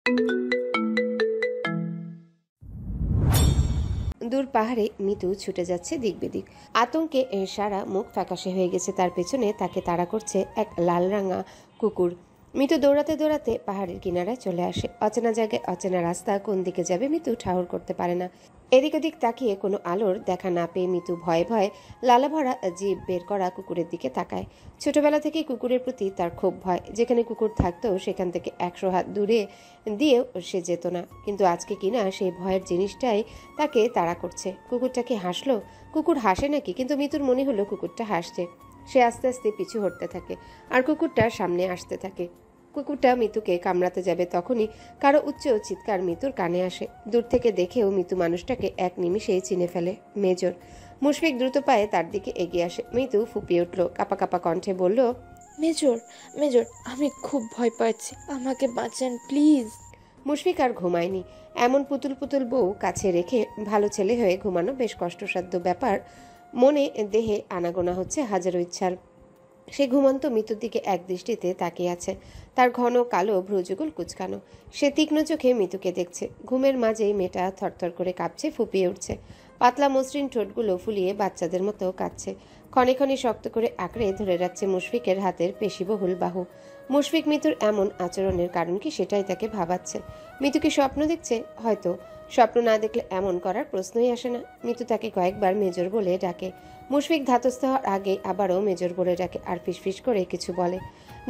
দূর পাহাড়ে মিতু ছুটে যাচ্ছে দিক বিদিক। আতঙ্কে সারা মুখ ফ্যাকাশে হয়ে গেছে। তার পেছনে তাকে তাড়া করছে এক লাল রাঙা কুকুর। মিতু দৌড়াতে দৌড়াতে পাহাড়ের কিনারায় চলে আসে। অচেনা জায়গায় অচেনা রাস্তা, কোন দিকে যাবে মিতু ঠাহর করতে পারে না। এদিক ওদিক তাকিয়ে কোনো আলোর দেখা না পেয়ে মিতু ভয়ে ভয়ে লালা ভরা জিভ বের করা কুকুরের দিকে তাকায়। ছোটবেলা থেকেই কুকুরের প্রতি তার খুব ভয়। যেখানে কুকুর থাকতো সেখান থেকে 100 হাত দূরে দিয়েও সে যেত না। কিন্তু আজকে কিনা সেই ভয়ের জিনিসটাই তাকে তাড়া করছে। কুকুরটা কি হাসলো? কুকুর হাসে নাকি? কিন্তু মিতুর মনে হলো কুকুরটা হাসছে। সে আস্তে আস্তে পিছু হটতে থাকে আর কুকুরটা সামনে আসতে থাকে। কুকুরটা মিতুকে কামড়াতে যাবে তখনই কারো উচ্চ চিৎকার মিতুর কানে আসে। দূর থেকে দেখেও মিতু মানুষটাকে এক নিমিষেই চিনে ফেলে। মেজর। মুশফিক দ্রুত পায়ে তার দিকে এগিয়ে আসে। মিতু ফুপিয়ে উঠল, কাপা কাপা কণ্ঠে বলল, মেজর, মেজর, আমি খুব ভয় পাচ্ছি, আমাকে বাঁচান প্লিজ। মুশফিক আর ঘুমায়নি। এমন পুতুল পুতুল বউ কাছে রেখে ভালো ছেলে হয়ে ঘুমানো বেশ কষ্টসাধ্য ব্যাপার। মনে দেহে আনাগোনা হচ্ছে হাজারো ইচ্ছার। সে ঘুমন্ত মৃত্যুর দিকে এক দৃষ্টিতে তাকিয়ে আছে। তার ঘন কালো ভ্রুযুগল কুচকানো। সে তীক্ষ্ণ চোখে মৃত্যুকে দেখছে। ঘুমের মাঝেই মেয়েটা থরথর করে কাঁপছে, ফুপিয়ে উঠছে। পাতলা মসৃণ ঠোঁটগুলো ফুলিয়ে বাচ্চাদের মতো কাঁদছে। ক্ষণে ক্ষণে শক্ত করে আঁকড়ে ধরে রাখছে মুশফিকের হাতের পেশিবহুল বাহু। মুশফিক মিতুর এমন আচরণের কারণ কি সেটাই তাকে ভাবাচ্ছে। মিতু কি স্বপ্ন দেখছে? হয়তো। স্বপ্ন না দেখলে এমন করার প্রশ্নই আসে না। মিতু তাকে কয়েকবার মেজর বলে ডাকে। মুশফিক ধাতস্থ হওয়ার আগে আবারও মেজর বলে ডাকে আর ফিসফিস করে কিছু বলে।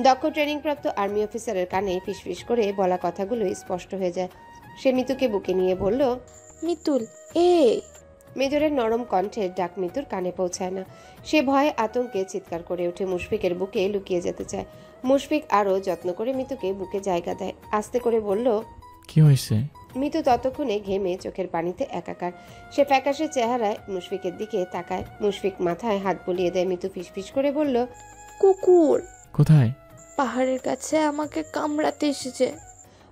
দক্ষ ট্রেনিংপ্রাপ্ত আর্মি অফিসারের কানে ফিসফিস করে বলা কথাগুলোই স্পষ্ট হয়ে যায়। সে মিতুকে বুকে নিয়ে বলল, মিতুল, এ। মেজরের নরম কণ্ঠের ডাক মিতুর কানে পৌঁছায় না। সে ভয়ে আতঙ্কে চিৎকার করে উঠে মুশফিকের বুকে লুকিয়ে যেতে চায়। মুশফিক আরও যত্ন করে মিতুকে বুকে জায়গা দেয়। আস্তে করে বলল, কি হয়েছে? মিতু ততক্ষণে ঘেমে চোখের পানিতে একাকার। সে ফ্যাকাশে চেহারায় মুশফিকের দিকে তাকায়। মুশফিক মাথায় হাত বুলিয়ে দেয়। মিতু ফিসফিস করে বলল, কুকুর কোথায়? পাহাড়ের কাছে আমাকে কামড়াতে এসেছে।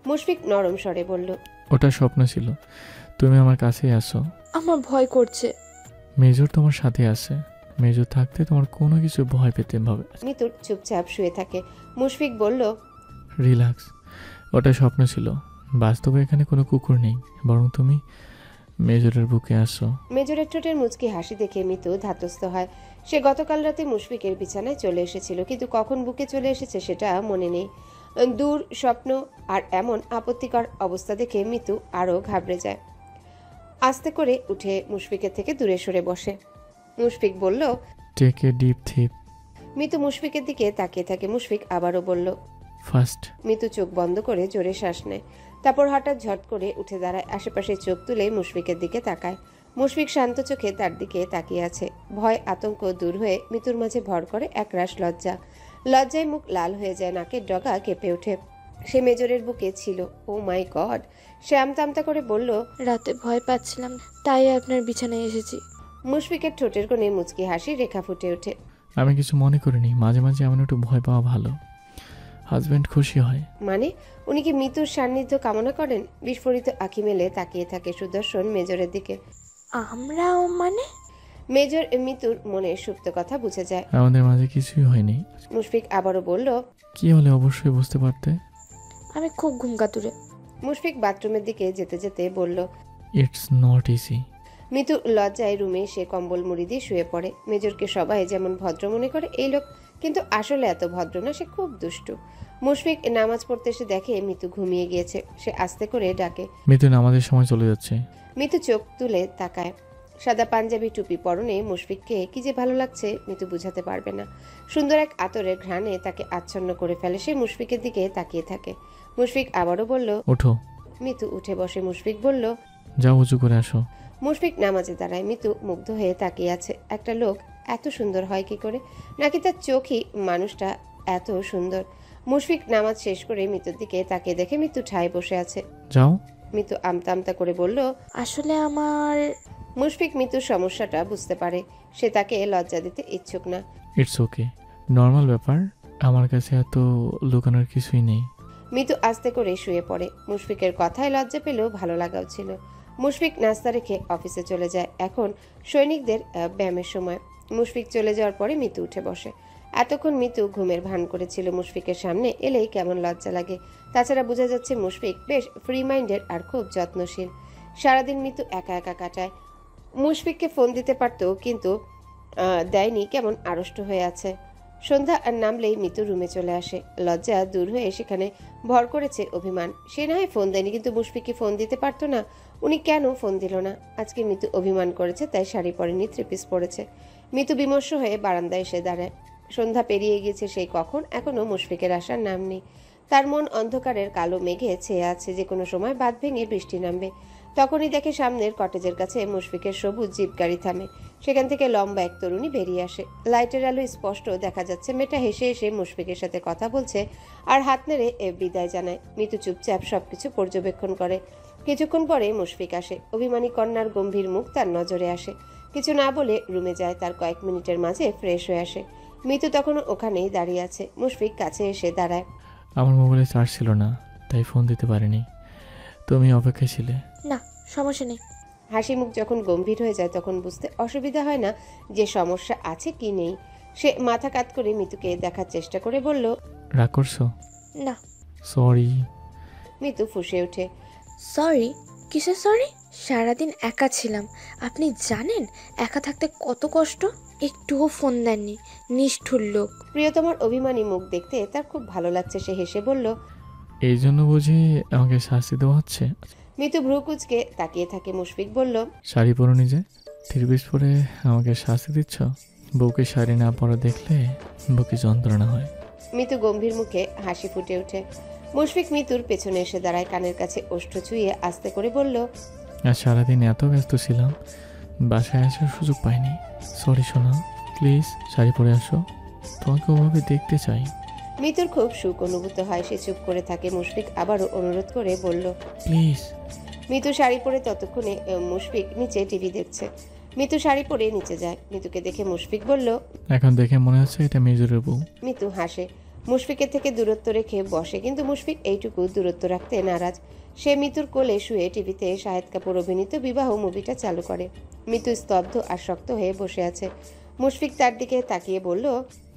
মুশফিক নরম স্বরে বলল, ওটা স্বপ্ন ছিল, তুমি আমার কাছেই আসো। আমার ভয় করছে। মেজর তোমার সাথে আছে, মেজর থাকতে তোমার কোনো কিছু ভয় পেতে হবে। মিতুর চুপচাপ শুয়ে থাকে। মুশফিক বলল, রিল্যাক্স, ওটা স্বপ্ন ছিল, বাস্তবে এখানে কোনো কুকুর নেই, বরং তুমি মেজরের বুকে আসো। মেজরের ঠোঁটের মুচকি হাসি দেখে মিতু ধাতস্থ হয়। সে গতকাল রাতে মুশফিকের বিছানায় চলে এসেছিল, কিন্তু কখন বুকে চলে এসেছে সেটা মনে নেই। দূর স্বপ্ন আর এমন আপত্তিকর অবস্থা দেখে মিতু আরও ঘাবড়ে যায়। আস্তে করে উঠে মুশফিকের থেকে দূরে সরে বসে। মুশফিক বলল, টেক এ ডিপ থিপ। মিতু মুশফিকের দিকে তাকিয়ে থাকে। মুশফিক আবারও বলল, ফার্স্ট। মিতু চোখ বন্ধ করে জোরে শ্বাস নেয়। তারপর হঠাৎ ঝট করে উঠে দাঁড়ায়। আশেপাশে চোখ তুলে মুশফিকের দিকে তাকায়। মুশফিক শান্ত চোখে তার দিকে তাকিয়ে আছে। ভয় আতঙ্ক দূর হয়ে মিতুর মাঝে ভর করে একরাশ লজ্জা। লজ্জায় মুখ লাল হয়ে যায়, নাকের ডগা কেঁপে ওঠে। সে মেজরের বুকে ছিল। ও মাই গড! সে আমতা আমতা করে বলল, রাতে ভয় পাচ্ছিলাম, তাই আপনার বিছানায় এসেছি। মুশফিকের ঠোঁটের কোণে মুচকি হাসি রেখা ফুটে ওঠে। আমি কিছু মনে করিনি, মাঝে মাঝে এমন একটু ভয় পাওয়া ভালো, হাজব্যান্ড খুশি হয়। মানে উনি কি মৃত্যুর সান্নিধ্য কামনা করেন? বিস্ফোরিত আঁখি মেলে তাকিয়ে থাকে সুদর্শন মেজরের দিকে। আমরাও মানে? মেজর মৃত্যুর মনে সুপ্ত কথা বুঝে যায়। আমাদের মাঝে কিছুই হয়নি। মুশফিক আবারও বলল, কি হলে অবশ্যই বুঝতে পারতে। আমি খুব ঘুমকাতুরে। মুশফিক বাথরুমের দিকে যেতে যেতে বলল, ইটস নট ইজি। মিতু লজ্জায় রুমে সে কম্বল মুড়ি দিয়ে শুয়ে পড়ে। মেজরকে সবাই যেমন ভদ্র মনে করে এই লোক কিন্তু আসলে এত ভদ্র না, সে খুব দুষ্টু। মুশফিক নামাজ পড়তে এসে দেখে মিতু ঘুমিয়ে গিয়েছে। সে আস্তে করে ডাকে, মিথুন, আমাদের সময় চলে যাচ্ছে। মিতু চোখ তুলে তাকায়। সাদা পাঞ্জাবি টুপি পরনে মুশফিককে কি যে ভালো লাগছে মিতু বুঝাতে পারবে না। সুন্দর এক আতরের ঘ্রাণে তাকে আচ্ছন্ন করে ফেলে। সে মুশফিকের দিকে তাকিয়ে থাকে। মুশফিক আবারও বলল, ওঠো। মিতু উঠে বসে। মুশফিক বলল, যাও উঁচু করে আসো। মুশফিক নামাজে দাঁড়ায়। মিতু মুগ্ধ হয়ে তাকিয়ে আছে। একটা লোক এত সুন্দর হয় কি করে? নাকি তার চোখই মানুষটা এত সুন্দর? মুশফিক নামাজ শেষ করে মিতুর দিকে তাকিয়ে দেখে মিতু ঠায় বসে আছে। যাও। মিতু আমতা আমতা করে বলল, আসলে আমার। মুশফিক মিতুর সমস্যাটা বুঝতে পারে। সে তাকে লজ্জা দিতে ইচ্ছুক না। ইটস ওকে, নর্মাল ব্যাপার, আমার কাছে এত লুকানোর কিছুই নেই। মিতু আস্তে করে শুয়ে পড়ে। মুশফিকের কথায় লজ্জা পেলেও ভালো লাগাও ছিল। মুশফিক নাস্তা রেখে অফিসে চলে যায়। এখন সৈনিকদের ব্যায়ামের সময়। মুশফিক চলে যাওয়ার পরে মিতু উঠে বসে। এতক্ষণ মিতু ঘুমের ভান করেছিল। মুশফিকের সামনে এলেই কেমন লজ্জা লাগে। তাছাড়া বোঝা যাচ্ছে মুশফিক বেশ ফ্রি মাইন্ডেড আর খুব যত্নশীল। সারাদিন মিতু একা একা কাটায়। মুশফিককে ফোন দিতে পারত, কিন্তু দেয়নি, কেমন আড়ষ্ট হয়ে আছে। সন্ধ্যা আর নামলেই মিতু রুমে চলে আসে। লজ্জা দূর হয়ে সেখানে ভর করেছে অভিমান। সে না হয় ফোন দেয়নি, কিন্তু মুশফিককে ফোন দিতে পারতো না। উনি কেন ফোন দিল না? আজকে মিতু অভিমান করেছে, তাই শাড়ি পরেনি, থ্রি পিস পরেছে। মিতু বিমর্ষ হয়ে বারান্দায় এসে দাঁড়ায়। সন্ধ্যা পেরিয়ে গিয়েছে সেই কখন, এখনো মুশফিকের আসার নাম নেই। তার মন অন্ধকারের কালো মেঘে ছেয়ে আছে, যে কোনো সময় বাঁধ ভেঙে বৃষ্টি নামবে। তখনই দেখে সামনের কটেজের কাছে মুশফিকের সবুজ জিপ গাড়ি থামে। সেখান থেকে লম্বা এক তরুণী বেরিয়ে আসে। লাইটের আলো স্পষ্ট দেখা যাচ্ছে। মেয়েটা হেসে হেসে মুশফিকের সাথে কথা বলছে আর হাত নেড়ে বিদায় জানায়। মিতু চুপচাপ সবকিছু পর্যবেক্ষণ করে। কিছুক্ষণ পরে মুশফিক আসে। অভিমানী কন্যার গম্ভীর মুখ তার নজরে আসে। কিছু না বলে রুমে যায়। তার কয়েক মিনিটের মাঝে ফ্রেশ হয়ে আসে। মিতু তখনও ওখানেই দাঁড়িয়ে আছে। মুশফিক কাছে এসে দাঁড়ায়। আমার মোবাইলে চার্জ ছিল না, তাই ফোন দিতে পারিনি। তুমি অপেক্ষায় ছিলে? না, সমস্যা নেই। হাসি মুখ যখন গম্ভীর হয়ে যায় তখন বুঝতে অসুবিধা হয় না যে সমস্যা আছে কি নেই। সে মাথা কাত করে মিতুকে দেখার চেষ্টা করে বলল, রাগ করছো? না। সরি। মিতু ফুঁসে ওঠে। সরি? কিসের সরি? সারাদিন একা ছিলাম। আপনি জানেন একা থাকতে কত কষ্ট? একটুও ফোন দেননি, নিষ্ঠুর লোক। প্রিয়তমার অভিমানী মুখ দেখতে তার খুব ভালো লাগছে। সে হেসে বলল, এই জন্য বুঝি আমাকে শাস্তি দেওয়া হচ্ছে? মিতু ভ্রু কুঁচকে তাকিয়ে থাকে। মুশফিক বলল, শাড়ি পরো নিজে, থ্রি পিস পরে আমাকে শাস্তি দিচ্ছ? বউকে শাড়ি না পরা দেখলে বুকে যন্ত্রণা হয়। মিতু গম্ভীর মুখে হাসি ফুটে ওঠে। মুশফিক মিতুর পেছনে এসে দাঁড়ায়। কানের কাছে ওষ্ঠ ছুঁয়ে আস্তে করে বলল, আর সারাদিন এত ব্যস্ত ছিলাম, বাসায় আসার সুযোগ পাইনি। সরি সোনা, প্লিজ শাড়ি পরে আসো, তোমাকে ওভাবে দেখতে চাই। মিতুর খুব সুখ অনুভূত হয়। সে চুপ করে থাকে। মুশফিক আবারও অনুরোধ করে বলল, প্লিজ। মিতু শাড়ি পরে ততক্ষণে মুশফিক নিচে টিভি দেখছে। মিতু শাড়ি পরে নিচে যায়। মিতুকে দেখে মুশফিক বলল, এখন দেখে মনে হচ্ছে এটা মেজরের বউ। মিতু হাসে। মুশফিকের থেকে দূরত্ব রেখে বসে, কিন্তু মুশফিক এইটুকু দূরত্ব রাখতে নারাজ। সে মিতুর কোলে শুয়ে টিভিতে শাহেদ কাপুর অভিনীত বিবাহ মুভিটা চালু করে। মিতু স্তব্ধ আর শক্ত হয়ে বসে আছে। মুশফিক তার দিকে তাকিয়ে বলল,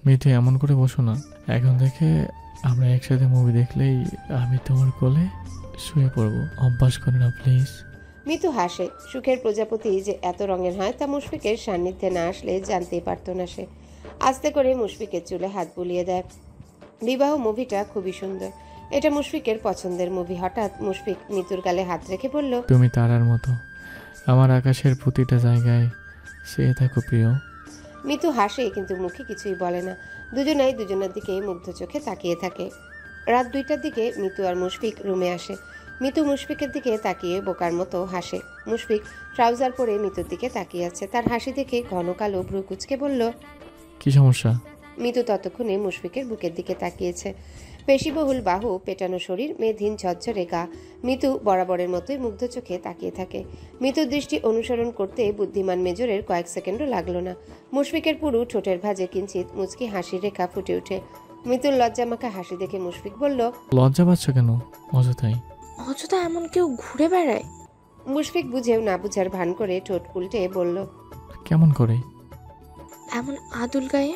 মিঠে এমন করে বসো না। এখন থেকে আমরা একসাথে মুভি দেখলেই আমি তোমার কোলে শুয়ে পড়বো। অভ্যাস করে না প্লিজ। মিতু হাসে। সুখের প্রজাপতি যে এত রঙের হয় তা মুশফিকের সান্নিধ্যে না আসলে জানতেই পারত না সে। আস্তে করে মুশফিকের চুলে হাত বুলিয়ে দেয়। বিবাহ মুভিটা খুবই সুন্দর। এটা মুশফিকের পছন্দের মুভি। হঠাৎ মুশফিক মিতুর গালে হাত রেখে বলল, তুমি তারার মতো আমার আকাশের প্রতিটা জায়গায় সে থাকো প্রিয়। মিতু হাসে, কিন্তু মুখে কিছুই বলে না। দুজনাই দুজনের দিকে মুগ্ধ চোখে তাকিয়ে থাকে। রাত 2টার দিকে মিতু আর মুশফিক রুমে আসে। মিতু মুশফিকের দিকে তাকিয়ে বোকার মতো হাসে। মুশফিক ট্রাউজার পরে মিতুর দিকে তাকিয়ে আছে। তার হাসি দেখে ঘন কালো ভ্রু কুঁচকে বলল, কি সমস্যা? মিতু ততক্ষণে মুশফিকের বুকের দিকে তাকিয়েছে। পেশিবহুল বাহু, পেটানো শরীর, মেধহীন ঝরঝরে গা। মিতু বরাবরের মতোই মুগ্ধ চোখে তাকিয়ে থাকে। মিতুর দৃষ্টি অনুসরণ করতে বুদ্ধিমান মেজরের কয়েক সেকেন্ডও লাগলো না। মুশফিকের পুরো ঠোঁটের ভাঁজে কিঞ্চিত মুচকি হাসির রেখা ফুটে ওঠে। মিতুর লজ্জামাখা হাসি দেখে মুশফিক বলল, লজ্জা পাচ্ছ কেন? অযথাই। অযথা এমন কেউ ঘুরে বেড়ায়? মুশফিক বুঝেও না বুঝার ভান করে ঠোঁট উল্টে বলল, কেমন করে? এমন আদুল গায়ে?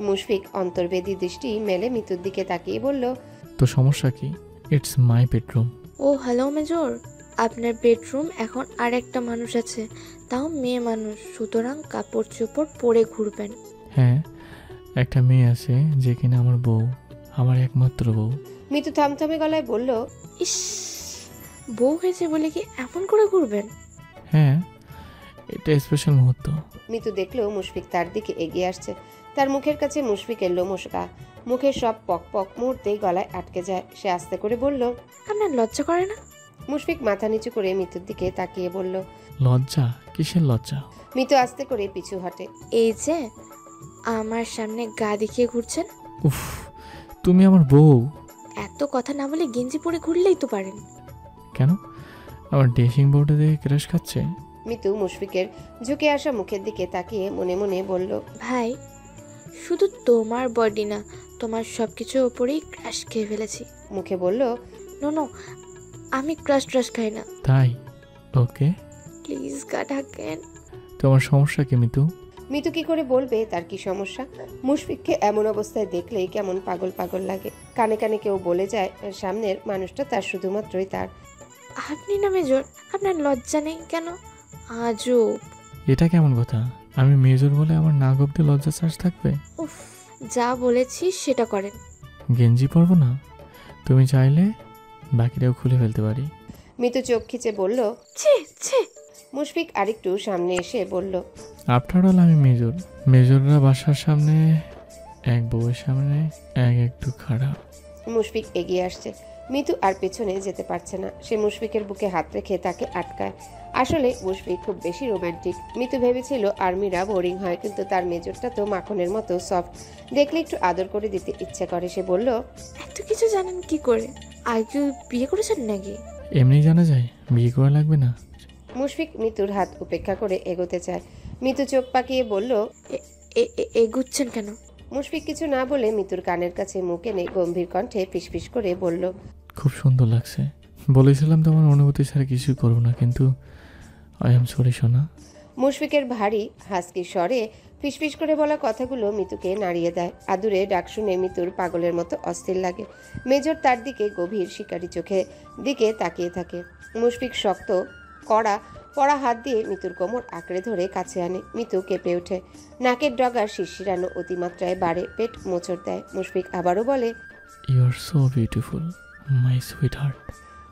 মুশফিক অন্তর্বেদী দৃষ্টি মেলে মিতুর দিকে তাকিয়ে বলল, তো সমস্যা কি? It's my bedroom. ও হ্যালো মেজর, আপনার বেডরুম, এখন আর একটা মানুষ আছে, তাও মেয়ে মানুষ, সুতরাং কাপড় চোপড় পরে ঘুরবেন। হ্যাঁ, একটা মেয়ে আছে যে কিনা আমার বউ, আমার একমাত্র বউ। মিতু থমথমে গলায় বলল, ইস, বউ হয়েছে বলে কি এমন করে ঘুরবেন? হ্যাঁ, এটা স্পেশাল মুহূর্ত। মিতু দেখলো মুশফিক তার দিকে এগিয়ে আসছে। তার মুখের কাছে মুশফিকের লোমশকা। মুখের সব পক পক মুহূর্তেই গলায় আটকে যায়। সে আস্তে করে বলল, আপনার লজ্জা করে না? মুশফিক মাথা নিচু করে মিতুর দিকে তাকিয়ে বলল, লজ্জা? কিসের লজ্জা? মিতু আস্তে করে পিছু হটে। এই যে আমার সামনে গা দেখিয়ে ঘুরছেন। উফ, তুমি আমার বউ। এত কথা না বলে গেঞ্জি পরে ঘুরলেই তো পারেন। কেন? আমার ড্রেসিং বোর্ডে দেখে ক্রাশ খাচ্ছে? মিতু মুশফিকের ঝুঁকে আসা মুখের দিকে তাকিয়ে মনে মনে বলল, ভাই, শুধু তোমার বডি না, তোমার সব কিছুর ওপরেই ক্রাশ খেয়ে ফেলেছি। মুখে বলল, নো, আমি ক্রাশ খাই না। তাই? ওকে, প্লিজ গা ঢাকেন। তোমার সমস্যা কি মিতু? মিতু কি করে বলবে তার কি সমস্যা? মুশফিককে এমন অবস্থায় দেখলেই কেমন পাগল পাগল লাগে। কানে কানে কেউ বলে যায় সামনের মানুষটা তার, শুধুমাত্রই তার। আপনি না মেজর, আপনার লজ্জা নেই কেন? আজব। এটা কেমন কথা? আমি মেজর বলে আমার নাক অব্দি লজ্জা চার্জ থাকবে? উফ, যা বলেছি সেটা করেন। গেঞ্জি পরবো না? তুমি চাইলে বাকিটাও খুলে ফেলতে পারি। মিতু চোখ খিচে বলল। ছে ছে। মুশফিক আরেকটু সামনে এসে বলল, আফটার অল আমি মেজর। মেজররা বাসার সামনে এক বউয়ের সামনে একটু খারাপ। মুশফিক এগিয়ে আসছে। মিতু আর পেছনে যেতে পারছে না। সে মুশফিকের বুকে হাত রেখে তাকে আটকায়। আসলে মুশফিক খুব বেশি রোমান্টিক। মিতু ভেবেছিল আর্মিরা বোরিং হয়, কিন্তু তার মেজরটা তো মাখনের মতো সফট, দেখলে একটু আদর করে দিতে ইচ্ছে করে। সে বলল, এত কিছু জানেন কি করে? আগে বিয়ে করেছেন নাকি? এমনি জানা যায়, বিয়ে করা লাগবে না। মুশফিক মিতুর হাত উপেক্ষা করে এগোতে চায়। মিতু চোখ পাকিয়ে বলল, এগুচ্ছেন কেন? মুশফিক কিছু না বলে মিতুর কানের কাছে মুখ এনে গম্ভীর কণ্ঠে ফিসফিস করে বলল, খুব সুন্দর লাগছে। বলেছিলাম তোমার অনুভূতি ছাড়া কিছুই করবো না, কিন্তু আই এম সরি সোনা। মুশফিকের ভারী হাসকি স্বরে ফিসফিস করে বলা কথাগুলো মিতুকে নাড়িয়ে দেয়। আদুরে ডাক শুনে মিতুর পাগলের মতো অস্থির লাগে। মেজর তার দিকে গভীর শিকারী চোখে দিকে তাকিয়ে থাকে। মুশফিক শক্ত কড়া পড়া হাত দিয়ে মিতুর কোমর আঁকড়ে ধরে কাছে আনে। মিতু কেঁপে ওঠে। নাকের ডগার শিরশিরানো অতিমাত্রায় বাড়ে। পেট মোচড় দেয়। মুশফিক আবারও বলে, you are so beautiful my sweetheart.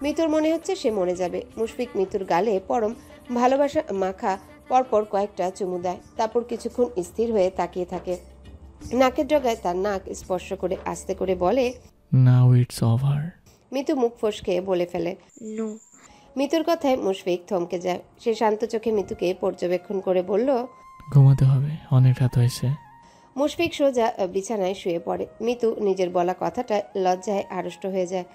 মিতুর মনে হচ্ছে সে মরে যাবে। মুশফিক মিতুর গালে পরম ভালোবাসা মাখা পরপর কয়েকটা চুমু দেয়। তারপর কিছুক্ষণ স্থির হয়ে তাকিয়ে থাকে। নাকের ডগায় তার নাক স্পর্শ করে আস্তে করে বলে, নাও ইটস ওভার। মিতু মুখ ফসকে বলে ফেলে, নো। মিতুর কথায় মুশফিক থমকে যায়। সে শান্ত চোখে মিতুকে পর্যবেক্ষণ করে বলল, ঘুমাতে হবে, অনেক রাত হয়েছে। মুশফিক সোজা বিছানায় শুয়ে পড়ে। মিতু নিজের বলা কথাটা লজ্জায় আড়ষ্ট হয়ে যায়।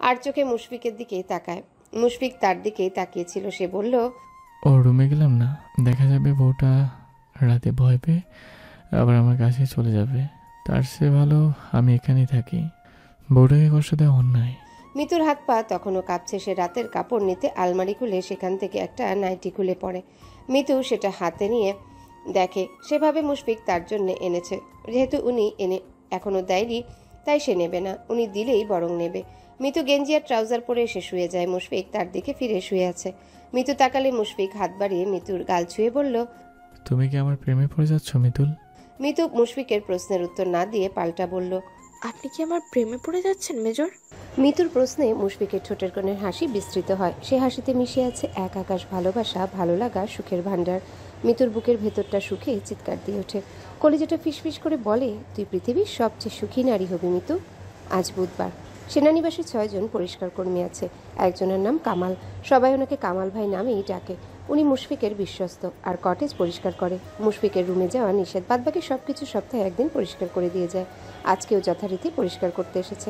আর চোখে মুশফিকের দিকেই তাকায়। মুশফিক তার দিকেই তাকিয়েছিল। সে বলল, ও রুমে গেলাম না, দেখা যাবে বউটা রাতে ভয় পেয়ে আবার আমার কাছে চলে যাবে। তার চেয়ে ভালো আমি এখানেই থাকি। বউটাকে কষ্ট দেওয়া অন্যায়। মিতুর হাত পা তখনও কাঁপছে। সে রাতের কাপড় নিতে আলমারি খুলে সেখান থেকে একটা নাইটি খুলে পড়ে। মিতু সেটা হাতে নিয়ে দেখে। সেভাবে মুশফিক তার জন্য এনেছে। যেহেতু উনি এনে এখনো দেয়নি, তাই সে নেবে না। উনি দিলেই বরং নেবে। মিতু গেঞ্জি আর ট্রাউজার পরে এসে শুয়ে যায়। মুশফিক তার দিকে ফিরে শুয়ে আছে। মিতু তাকালে মুশফিক হাত বাড়িয়ে মিতুর গাল ছুঁয়ে বলল, তুমি কি আমার প্রেমে পড়ে যাচ্ছ মিতুল? মিতু মুশফিকের প্রশ্নের উত্তর না দিয়ে পাল্টা বলল, আপনি কি আমার প্রেমে পড়ে যাচ্ছেন মেজর? মিতুর প্রশ্নে মুশফিকের ঠোঁটের কোণের হাসি বিস্তৃত হয়। সে হাসিতে মিশে আছে এক আকাশ ভালোবাসা, ভালো লাগা, সুখের ভাণ্ডার। মিতুর বুকের ভেতরটা সুখে চিৎকার দিয়ে ওঠে। কলিজাটা ফিসফিস করে বলে, তুই পৃথিবীর সবচেয়ে সুখী নারী হবি মিতু। আজ বুধবার। সেনানিবাসে 6 জন পরিষ্কার কর্মী আছে। একজনের নাম কামাল। সবাই ওনাকে কামাল ভাই নামেই ডাকে। উনি মুশফিকের বিশ্বস্ত আর কটেজ পরিষ্কার করে। মুশফিকের রুমে যাওয়া নিষেধ, বাদবাকি সবকিছু সপ্তাহে একদিন পরিষ্কার করে দিয়ে যায়। আজকেও যথারীতি পরিষ্কার করতে এসেছে।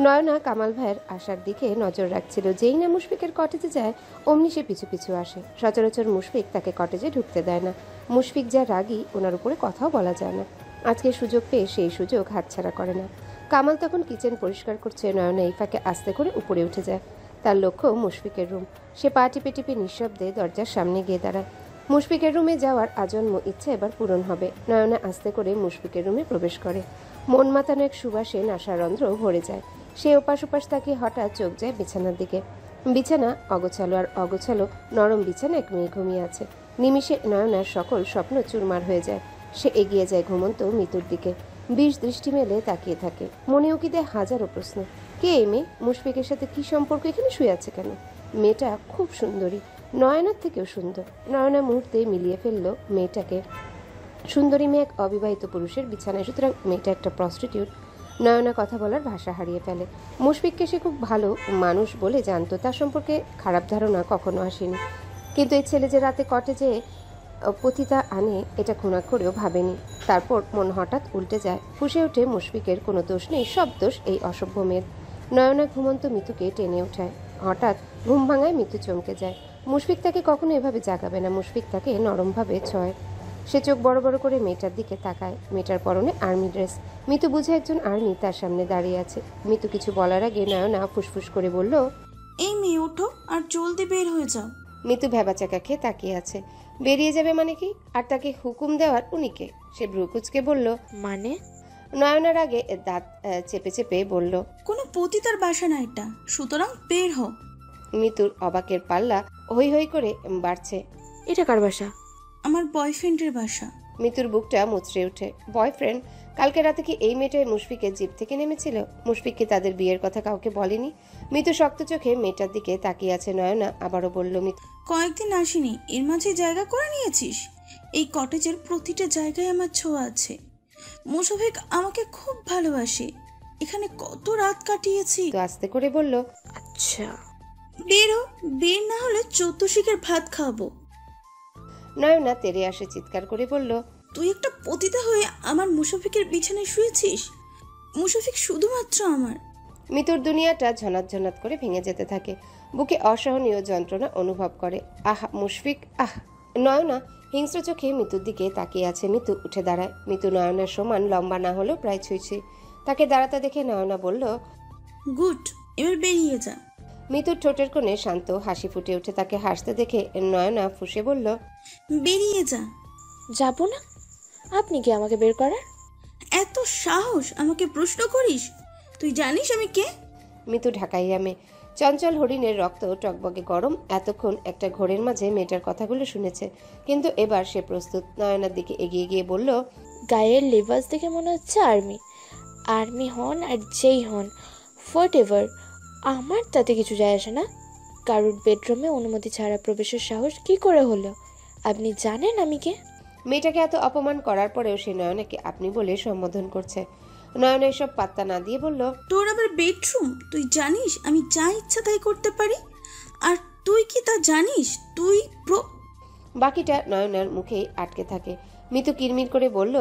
নয়না কামাল ভাইয়ের আসার দিকে নজর রাখছিল। যেই না মুশফিকের কটেজে যায়, অমনি সে পিছু পিছু আসে। সচরাচর মুশফিক তাকে কটেজে ঢুকতে দেয় না। মুশফিক যা রাগী, ওনার উপরে কথাও বলা যায় না। আজকে সুযোগ পেয়ে সেই সুযোগ হাতছাড়া করে না। কামাল তখন কিচেন পরিষ্কার করছে। নয়না এই ফাঁকে আস্তে করে উপরে উঠে যায়। তার লক্ষ্য মুশফিকের রুম। সে পা টিপে টিপে নিঃশব্দে দরজার সামনে গিয়ে দাঁড়ায়। মুশফিকের রুমে যাওয়ার আজন্ম ইচ্ছা এবার পূরণ হবে। নয়না আস্তে করে মুশফিকের রুমে প্রবেশ করে। মন মাতানো এক সুবাসে নাসারন্ধ্র ভরে যায়। সে ওপাশ ওপাশ তাকিয়ে হঠাৎ চোখ যায় বিছানার দিকে। বিছানা অগোছালো, আর অগোছালো নরম বিছানা এক মেয়ে ঘুমিয়ে আছে। নিমিষে নয়নার সকল স্বপ্ন চুরমার হয়ে যায়। সে এগিয়ে যায় ঘুমন্ত মৃত্যুর দিকে। বিষ দৃষ্টি মেলে তাকিয়ে থাকে। মনেও কি দেয় হাজারো প্রশ্ন। কে এই মেয়ে? মুশফিকের সাথে কি সম্পর্ক? এখানে শুয়ে আছে কেন? মেয়েটা খুব সুন্দরী, নয়নার থেকেও সুন্দর। নয়না মুহূর্তে মিলিয়ে ফেলল মেয়েটাকে। সুন্দরী মেয়ে এক অবিবাহিত পুরুষের বিছানায়, সুতরাং মেয়েটা একটা প্রস্টিটিউট। নয়না কথা বলার ভাষা হারিয়ে ফেলে। মুশফিককে সে খুব ভালো মানুষ বলে জানতো। তার সম্পর্কে খারাপ ধারণা কখনো আসেনি। কিন্তু এই ছেলে যে রাতে কটেজে পতিতা আনে, এটা ঘুণাক্ষরেও ভাবেনি। তারপর মন হঠাৎ উল্টে যায়। ফুঁসে ওঠে, মুশফিকের কোনো দোষ নেই, সব দোষ এই অসভ্য মেয়ের। নয়না ঘুমন্ত মিতুকে টেনে ওঠায়। হঠাৎ ঘুম ভাঙায় মিতু চমকে যায়। মুশফিক তাকে কখনো এভাবে জাগাবে না। মুশফিক তাকে নরমভাবে ছয়। সে চোখ বড় বড় করে মেয়েটার দিকে তাকায়। মেয়েটার পরনে আর্মি ড্রেস। মিতু বুঝে একজন আর্মি তার সামনে দাঁড়িয়ে আছে। মিতু কিছু বলার আগে নয়না ফুসফুস করে বলল, এই মেয়ে ওঠো আর জলদি বের হয়ে যাও। মিতু ভেবাচাকা খেয়ে তাকিয়ে আছে। বেরিয়ে যাবে মানে কি? আর তাকে হুকুম দেওয়ার উনিকে? সে ভ্রুকুচকে বলল। মানে? নয়নার আগে দাঁত চেপে চেপে বলল। কোনো পতিতার বাসা না এটা, সুতরাং বের হ। মিতুর অবাকের পাল্লা হই হই করে বাড়ছে। এটা কার বাসা? আমার বয়ফ্রেন্ডের বাসা। মিতুর বুকটা মুচড়ে ওঠে। বয়ফ্রেন্ড? কালকে রাতে কি এই মেয়েটাই মুশফিকের জিপ থেকে নেমেছিল? মুশফিক কি তাদের বিয়ের কথা কাউকে বলেনি? মিতু শক্ত চোখে মেয়েটার দিকে তাকিয়ে আছে। নয়না আবারও বলল। মিতু কয়েকদিন আসিনি, এর মাঝে জায়গা করে নিয়েছিস। এই কটেজের প্রতিটা জায়গায় আমার ছোঁয়া আছে। মুশফিক আমাকে খুব ভালোবাসে। এখানে কত রাত কাটিয়েছি। আস্তে করে বলল। আচ্ছা। বের হ, বের না হলে 14 শিকের ভাত খাবো। নয়না তেরে আসে চিৎকার করে বলল। তুই একটা পতিতা হয়ে আমার মুশফিকের বিছানায় শুয়েছিস। মুশফিক শুধুমাত্র আমার। মিতুর দুনিয়াটা ঝনাত ঝনাত করে ভেঙে যেতে থাকে। বুকে অসহনীয় যন্ত্রণা অনুভব করে। আহ মুশফিক, আহ। নয়না হিংস্র চোখে মিতুর দিকে তাকিয়ে আছে। মিতু উঠে দাঁড়ায়। মিতু নয়নার সমান লম্বা না হলেও প্রায় ছুঁইছে। তাকে দাঁড়াতে দেখে নয়না বলল। গুড, এবার বেরিয়ে যা। মিতুর ঠোঁটের কোণে শান্ত হাসি ফুটে ওঠে। তাকে হাসতে দেখে নয়না ফুঁসে বলল। বেরিয়ে যা। যাব না? আপনি কি আমাকে বের করার? এত সাহস আমাকে প্রশ্ন করিস? তুই জানিস আমি কে? মিতু ঢাকাইয়া মেয়ে, চঞ্চল হরিণের রক্ত টকবগে গরম। এতক্ষণ একটা ঘোরের মাঝে মেয়েটার কথাগুলো শুনেছে, কিন্তু এবার সে প্রস্তুত। নয়নার দিকে এগিয়ে গিয়ে বলল। গায়ের লেবাস দেখে মনে হচ্ছে আর্মি। আর্মি হন আর যেই হন, হোয়াট এভার, আমার তাতে কিছু যায় আসে না। কারোর বেডরুমে অনুমতি ছাড়া প্রবেশের সাহস কি করে হলো? আপনি জানেন আমি কে? মেয়েটাকে এত অপমান করার পরেও সে নয়নাকে আপনি বলে সম্বোধন করছে। নয়না এসব পাত্তা না দিয়ে বলল। তোর আবার বেডরুম? তুই জানিস আমি যা ইচ্ছা তাই করতে পারি? আর তুই কি তা জানিস? তুই বাকিটা নয়নার মুখেই আটকে থাকে। মিতু কিরমির করে বলল।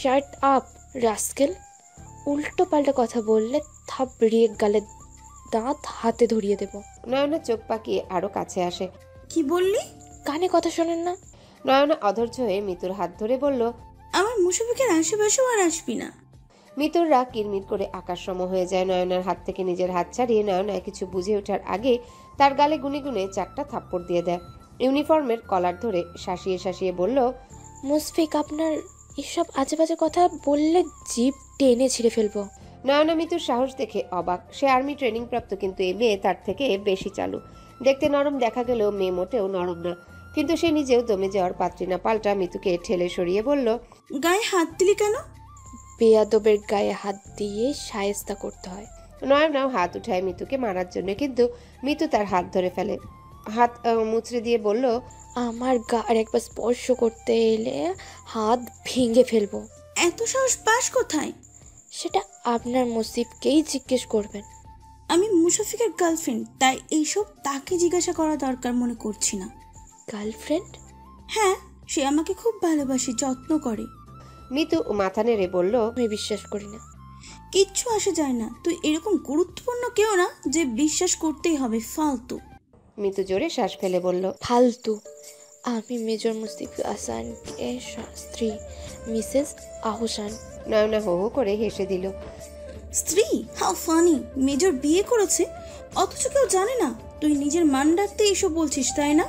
Shut up rascal. উল্টো পাল্টা কথা বললে থাপড়িয়ে গালে দাঁত হাতে ধরিয়ে দেব। নয়না চোখ পাকিয়ে আরো কাছে আসে। কি বললি? কানে কথা শোনেন না? নয়না অধৈর্য হয়ে মিতুর হাত ধরে বলল। আমার মুশফিকের আশেপাশেও আর আসবি না। মিতুর রাগ কিরমির করে আকাশ সম হয়ে যায়। নয়নার হাত থেকে নিজের হাত ছাড়িয়ে নয়না কিছু বুঝে ওঠার আগে তার গালে গুনে গুনে 4টা থাপ্পড় দিয়ে দেয়। ইউনিফর্মের কলার ধরে শাসিয়ে শাসিয়ে বলল। মুশফিক, আপনার এসব আজে বাজে কথা বললে জিভ টেনে ছিঁড়ে ফেলবো। নয়না মিতুর সাহস দেখে অবাক। সে আর্মি ট্রেনিং প্রাপ্ত, কিন্তু এই মেয়ে তার থেকে বেশি চালু। দেখতে নরম দেখা গেলেও মেয়ে মোটেও নরম না, কিন্তু সে নিজেও দমে যাওয়ার পাত্রী না। পাল্টা মিতুকে ঠেলে সরিয়ে বলল। গায়ে হাত দিলি কেন? বেয়াদবের গায়ে হাত দিয়ে শায়েস্তা করতে হয়। নয়নাও হাত উঠায় মিতুকে মারার জন্য, কিন্তু মিতু তার হাত ধরে ফেলে। হাত মুচড়ে দিয়ে বলল। আমার গা আর একবার স্পর্শ করতে এলে হাত ভেঙে ফেলবো। এত সাহস পাস কোথায়? সেটা আপনার মুসিবকেই জিজ্ঞেস করবেন। আমি মুশফিকের গার্লফ্রেন্ড, তাই এইসব তাকে জিজ্ঞাসা করা দরকার মনে করছি না। গার্লফ্রেন্ড? হ্যাঁ, সে আমাকে খুব ভালোবাসে, যত্ন করে। মিতু মাথা নেড়ে বলল। আমি বিশ্বাস করি না। কিচ্ছু আসে যায় না। তুই এরকম গুরুত্বপূর্ণ কেউ না যে বিশ্বাস করতেই হবে। ফালতু। মিতু জোরে শ্বাস ফেলে বলল। ফালতু? আমি মেজর মুস্তিফ আহসানের স্ত্রী, মিসেস আহসান। নয়না হো হো করে হেসে দিল। স্ত্রী? How funny! মেজর বিয়ে করেছে অথচ কেউ জানে না। তুই নিজের মান রাখতে এইসব বলছিস, তাই না?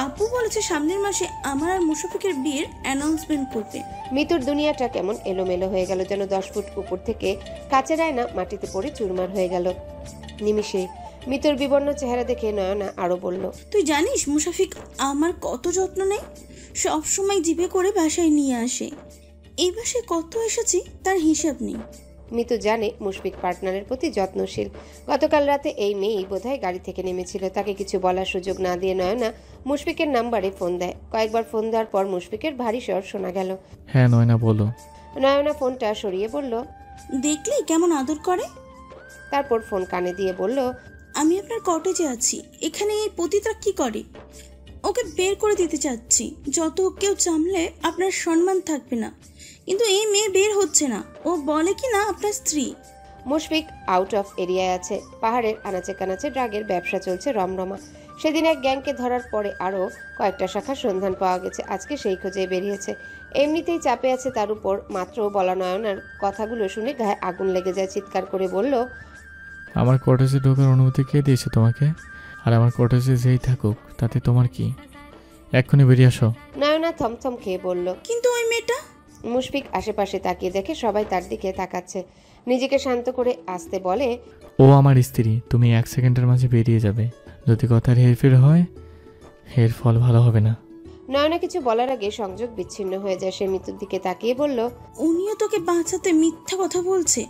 আপু বলেছে সামনের মাসে আমার আর মুশফিকের বিয়ের অ্যানাউন্সমেন্ট করবে। মিতুর দুনিয়াটা কেমন এলোমেলো হয়ে গেল, যেন 10 ফুট উপর থেকে কাচের আয়না মাটিতে পড়ে চুরমার হয়ে গেল নিমিষে। মিতুর বিবর্ণ চেহারা দেখে নয়না আরো বলল। তুই জানিস মুশফিক আমার কত যত্ন নেয়? সব সময় জিপে করে বাসায় নিয়ে আসে। এই বাসায় কত এসেছি তার হিসাব নেই। মিতু জানে মুশফিক পার্টনারের প্রতি যত্নশীল। গতকাল রাতে এই মেয়েই বোধহয় গাড়ি থেকে নেমেছিল। তাকে কিছু বলার সুযোগ না দিয়ে নয়না মুশফিকের নাম্বারে ফোন দেয়। কয়েকবার ফোন দেওয়ার পর মুশফিকের ভারী স্বর শোনা গেল। হ্যাঁ নয়না বলো। নয়না ফোনটা সরিয়ে বলল। দেখলি কেমন আদর করে? তারপর ফোন কানে দিয়ে বলল। আমি আপনার কটেজে আছি, এখানে এই পতিতা কি করে? ওকে বের করে দিতে চাচ্ছি। যত কেউ জানলে আপনার সম্মান থাকবে না, কিন্তু এই মেয়ে বের হচ্ছে না। ও বলে কি না আপনার স্ত্রী। মুশফিক আউট অফ এরিয়ায় আছে। পাহাড়ের আনাচে কানাচে ড্রাগের ব্যবসা চলছে রমরমা। সেদিন এক গ্যাংকে ধরার পরে আরও কয়েকটা শাখার সন্ধান পাওয়া গেছে। আজকে সেই খোঁজে বেরিয়েছে। এমনিতেই চাপে আছে, তার উপর মাত্র বলা নয়নার কথাগুলো শুনে গায়ে আগুন লেগে যায়। চিৎকার করে বলল। আমার কটেজে ঢোকার অনুমতি কে দিয়েছে তোমাকে? আর আমার কটেজে যেই থাকুক তাতে তোমার কি? এক্ষুনি বেরিয়ে আসো। নয়না থমথম খেয়ে বলল। কিন্তু ওই মেয়েটা? মুশফিক আশেপাশে তাকিয়ে দেখে সবাই তার দিকে তাকাচ্ছে। নিজেকে শান্ত করে আসতে বলে, ও আমার স্ত্রী, তুমি 1 সেকেন্ডের মাঝে বেরিয়ে যাবে। যদি কথার হেরফের হয় এর ফল ভালো হবে না। নয়না কিছু বলার আগে সংযোগ বিচ্ছিন্ন হয়ে যায়। সে মিতুর দিকে তাকিয়ে বলল, উনিও তোকে বাঁচাতে মিথ্যা কথা বলছে।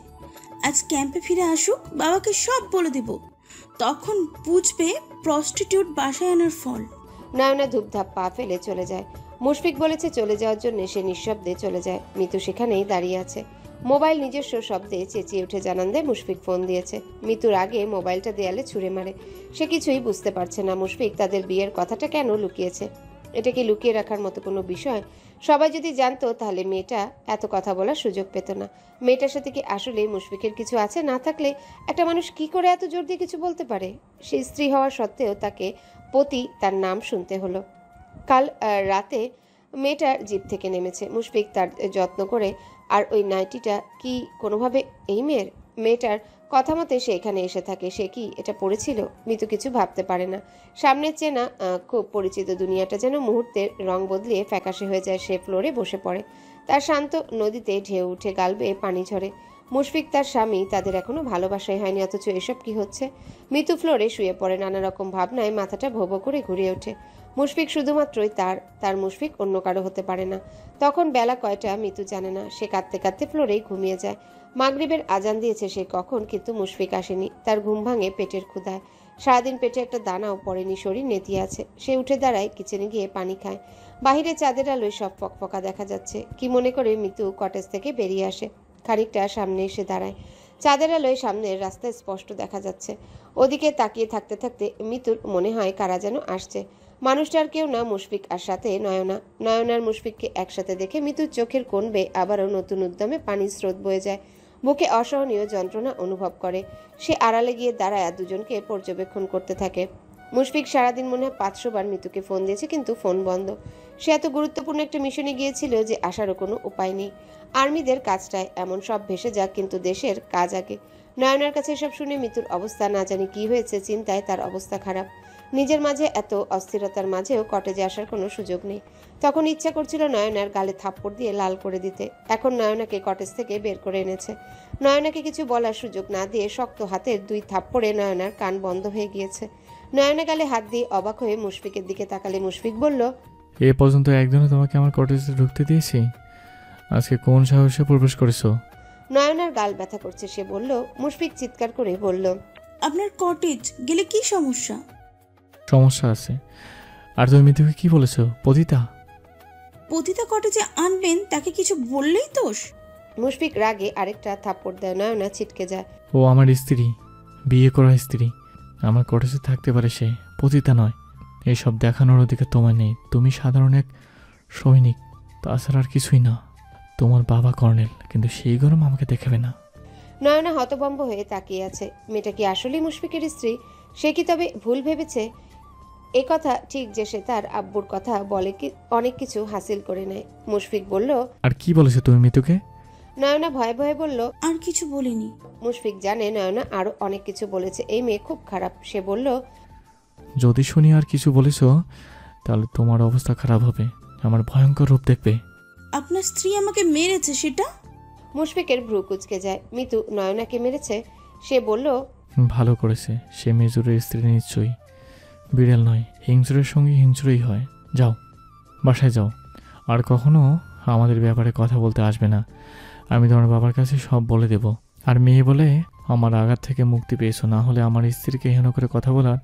আজ ক্যাম্পে ফিরে আসুক, বাবাকে সব বলে দিব, তখন বুঝবে প্রস্টিটিউট বাসায় আনার ফল। নয়না ধূপধাপ পা ফেলে চলে যায়। মুশফিক বলেছে চলে যাওয়ার জন্য, সে নিঃশব্দে চলে যায়। মিতু সেখানেই দাঁড়িয়ে আছে। মোবাইল নিজস্ব শব্দে চেঁচিয়ে উঠে জানান দেয় মুশফিক ফোন দিয়েছে। মিতুর আগে মোবাইলটা দেয়ালে ছুঁড়ে মারে। সে কিছুই বুঝতে পারছে না মুশফিক তাদের বিয়ের কথাটা কেন লুকিয়েছে। এটা কি লুকিয়ে রাখার মতো কোনো বিষয়? সবাই যদি জানতো তাহলে মেয়েটা এত কথা বলার সুযোগ পেত না। মেয়েটার সাথে কি আসলে মুশফিকের কিছু আছে? না থাকলে একটা মানুষ কি করে এত জোর দিয়ে কিছু বলতে পারে? সে স্ত্রী হওয়া সত্ত্বেও তাকে পতি তার নাম শুনতে হলো। কাল রাতে মেয়েটার জিপ থেকে নেমেছে। মুশফিক তার যত্ন করে। আর ওই নাইটিটা কি কোনোভাবে এই মেয়েটার কথা মতে সে এখানে এসে থাকে। সে কি এটা পড়েছিল? মিতু কিছু ভাবতে পারে না। সামনের চেনা খুব পরিচিত দুনিয়াটা যেন মুহূর্তে রং বদলিয়ে ফ্যাকাশে হয়ে যায়। সে ফ্লোরে বসে পড়ে। তার শান্ত নদীতে ঢেউ উঠে, গাল বেয়ে পানি ঝরে। মুশফিক তার স্বামী, তাদের এখনো ভালোবাসাই হয়নি, অথচ এসব কি হচ্ছে? মিতু ফ্লোরে শুয়ে পড়ে। নানা রকম ভাবনায় মাথাটা ভোবো করে ঘুরিয়ে ওঠে। মুশফিক শুধুমাত্রই তার মুশফিক অন্য কারো হতে পারে না। তখন বেলা কয়টা মিতু জানে না। সে কাঁদতে কাঁদতে ফ্লোরেই ঘুমিয়ে যায়। মাগরিবের আজান দিয়েছে সে কখন, কিন্তু মুশফিক আসেনি। তার ঘুম ভাঙে পেটের ক্ষুধায়। সারাদিন পেটে একটা দানাও পড়েনি, শরীর নেতিয়ে আছে। সে উঠে দাঁড়ায়, কিচেনে গিয়ে পানি খায়। বাহিরে চাঁদের আলোয় সব ফকফকা দেখা যাচ্ছে। কি মনে করে মিতু কটেজ থেকে বেরিয়ে আসে। খানিকটা সামনে এসে দাঁড়ায়। চাঁদের আলোয় সামনের রাস্তায় স্পষ্ট দেখা যাচ্ছে। ওদিকে তাকিয়ে থাকতে থাকতে মিতুর মনে হয় কারা যেন আসছে। মানুষটার কেউ না, মুশফিক আর সাথে নয়না। নয়নার মুশফিককে একসাথে দেখে মিতুর চোখের কোণ বেয়ে আবারও নতুন উদ্যমে পানির স্রোত বয়ে যায়। বুকে অসহনীয় যন্ত্রণা অনুভব করে। সে আড়ালে গিয়ে দাঁড়ায়, দুজনকে পর্যবেক্ষণ করতে থাকে। মুশফিক সারাদিন মনে হয় 500 বার মিতুকে ফোন দিয়েছে, কিন্তু ফোন বন্ধ। সে এত গুরুত্বপূর্ণ একটা মিশনে গিয়েছিল যে আসারও কোনো উপায় নেই। আর্মিদের কাজটায় এমন সব ভেসে যাক, কিন্তু দেশের কাজ আগে। নয়নার কাছে এসব শুনে মিতুর অবস্থা না জানি কি হয়েছে, চিন্তায় তার অবস্থা খারাপ। নিজের মাঝে এত অস্থিরতার মাঝেও কটেজে আসার কোনো সুযোগ নেই। তখন ইচ্ছা করছিল নয়নার গালে থাপ্পড় দিয়ে লাল করে দিতে। এখন নয়নাকে কটেজ থেকে বের করে এনেছে। নয়নাকে কিছু বলার সুযোগ না দিয়ে শক্ত হাতের 2 থাপ্পড়ে নয়নার কান বন্ধ হয়ে গিয়েছে। নয়না গালে হাত দিয়ে অবাক হয়ে মুশফিকের দিকে তাকালে মুশফিক বলল, এ পর্যন্ত একদিনও তোমাকে আমার কটেজে ঢুকতে দিয়েছি? আজকে কোন সাহসে প্রবেশ করেছো? নয়নার গাল ব্যথা করছে সে বলল। মুশফিক চিৎকার করে বলল, আপনার কটেজ গেলে কি সমস্যা? সমস্যা আছে। আর তুমি মিতুকে কি বলেছো? পতিতা? পতিতা কটেজে আনবেন, তাকে কিছু বললেই দোষ? মুশফিক রাগে আরেকটা থাপ্পড় দেয়। নয়না ছিটকে যায়। ও আমার স্ত্রী, বিয়ে করা স্ত্রী। আমার কটেজে থাকতে পারে, সে পতিতা নয়। এইসব দেখানোর অধিকার তোমার নেই। তুমি সাধারণ এক সৈনিক, তাছাড়া আর কিছুই না। তোমার বাবা কর্নেল, কিন্তু সেই গরম আমাকে দেখাবে না। নয়না হতভম্ব হয়ে তাকিয়ে আছে। মেয়েটা কি আসলেই মুশফিকের স্ত্রী? সে কি তবে ভুল ভেবেছে? এ কথা ঠিক যে সে তার আব্বুর কথা বলে কি অনেক কিছু হাসিল করে নেয়। মুশফিক বলল, আর কি বলেছো তুমি মিতুকে? নয়না ভয়ে ভয়ে বলল, আর কিছু বলিনি। মুশফিক জানে নয়না আরো অনেক কিছু বলেছে। এই মেয়ে খুব খারাপ। সে বলল, যদি শুনি আর কিছু বলেছো তাহলে তোমার অবস্থা খারাপ হবে। আমার ভয়ঙ্কর রূপ দেখবে। আপনার স্ত্রী আমাকে মেরেছে, সেটা? মুশফিকের ভ্রু কুঁচকে যায়। মিতু নয়নাকে মেরেছে? সে বলল, ভালো করেছে। সে মেজরের স্ত্রী নিশ্চয়ই, বিড়াল নয়। হিংসুরের সঙ্গে হিংসুরই হয়। যাও, বাসায় যাও। আর কখনো আমাদের ব্যাপারে কথা বলতে আসবে না। আমি তোমার বাবার কাছে সব বলে দেব। আর মেয়ে বলে আমার আঘাত থেকে মুক্তি পেয়েছো, না হলে আমার স্ত্রীকে হেন করে কথা বলার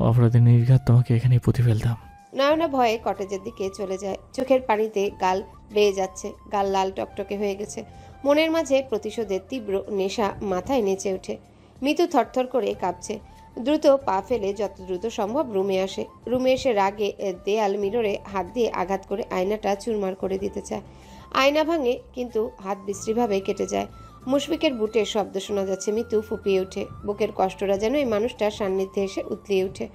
অপরাধের নির্ঘাত তোমাকে এখানেই পুঁতে ফেলতাম। নয়না ভয়ে কটেজের দিকে চলে যায়। চোখের পানিতে গাল বেয়ে যাচ্ছে। গাল লাল টকটকে হয়ে গেছে। মনের মাঝে প্রতিশোধের তীব্র নেশা মাথায় নেচে ওঠে। মিতু থরথর করে কাঁপছে। দ্রুত পা ফেলে যত দ্রুত সম্ভব রুমে আসে। রুমে এসে রাগে দেয়াল মিররে হাত দিয়ে আঘাত করে আয়নাটা চুরমার করে দিতে চায়। আয়না ভাঙে, কিন্তু হাত বিশ্রীভাবে কেটে যায়। মুশফিকের বুটের শব্দ শোনা যাচ্ছে। মিতু ফুপিয়ে ওঠে। বুকের কষ্টটা যেন এই মানুষটার সান্নিধ্যে এসে উতলিয়ে ওঠে।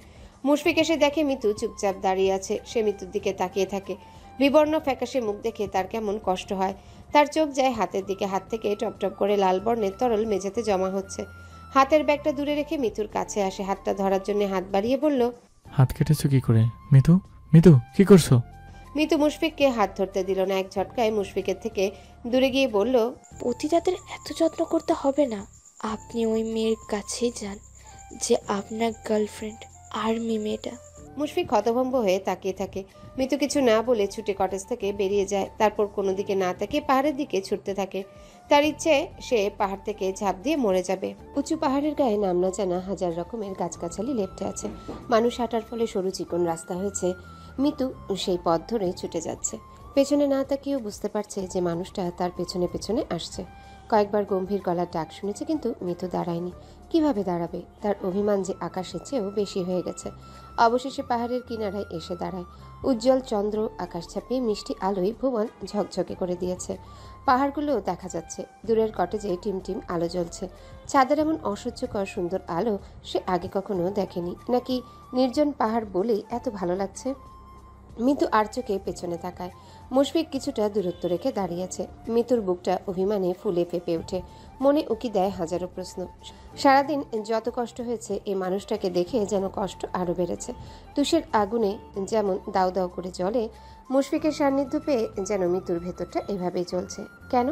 মুশফিক এসে দেখে মিতু চুপচাপ দাঁড়িয়ে আছে। সে মিতুর দিকে তাকিয়ে থাকে। বিবর্ণ ফ্যাকাশে মুখ দেখে তার কেমন কষ্ট হয়। তার চোখ যায় হাতের দিকে। হাত থেকে টপটপ করে লাল বর্ণের তরল মেঝেতে জমা হচ্ছে। হাতের ব্যাগটা দূরে রেখে মিতুর কাছে আসে। হাতটা ধরার জন্য হাত বাড়িয়ে বলল, হাত কেটেছো কি করে মিতু? মিতু কি করছো? মিতু মুশফিককে হাত ধরতে দিল না, এক ঝটকায় মুশফিকের থেকে দূরে গিয়ে বলল, পতিতাদের এত যত্ন করতে হবে না। আপনি ওই মেয়ের কাছেই যান যে আপনার গার্লফ্রেন্ড, আর্মি মেয়েটা। মুশফিক হতভম্ব হয়ে তাকিয়ে থাকে। মিতু কিছু না বলে ছুটে কটেজ থেকে বেরিয়ে যায়। তারপর কোনো দিকে না তাকিয়ে পাহাড়ের দিকে ছুটতে থাকে। তার ইচ্ছে সে পাহাড় থেকে ঝাঁপ দিয়ে মরে যাবে। উঁচু পাহাড়ের গায়ে নাম না জানা হাজার রকমের গাছগাছালি লেপ্টে আছে। মানুষ হাঁটার ফলে সরু চিকন রাস্তা হয়েছে। মিতু সেই পথ ধরে ছুটে যাচ্ছে। পেছনে না তাকিয়েও বুঝতে পারছে যে মানুষটা তার পেছনে পেছনে আসছে। কয়েকবার গম্ভীর গলার ডাক শুনেছে, কিন্তু মিতু দাঁড়ায়নি। কিভাবে দাঁড়াবে? তার অভিমান যে আকাশের চেয়েও বেশি হয়ে গেছে। অবশেষে পাহাড়ের কিনারায় এসে দাঁড়ায়। উজ্জ্বল চন্দ্র আকাশ ছাপিয়ে মিষ্টি আলোয় ভুবন ঝকঝকে করে দিয়েছে। পাহাড়গুলোও দেখা যাচ্ছে। দূরের কটেজে টিমটিম আলো জ্বলছে। চাঁদের এমন অসহ্যকর সুন্দর আলো সে আগে কখনো দেখেনি। নাকি নির্জন পাহাড় বলেই এত ভালো লাগছে? মিতু আর চোখে পেছনে তাকায়। মুশফিক কিছুটা দূরত্ব রেখে দাঁড়িয়েছে। মিতুর বুকটা অভিমানে ফুলে ফেপে ওঠে। মনে উকি দেয় হাজারো প্রশ্ন। সারাদিন যত কষ্ট হয়েছে, এই মানুষটাকে দেখে যেন কষ্ট আরও বেড়েছে। তুষের আগুনে যেমন দাউ দাউ করে জ্বলে, মুশফিকের সান্নিধ্য পেয়ে যেন মিতুর ভেতরটা এভাবেই চলছে। কেন?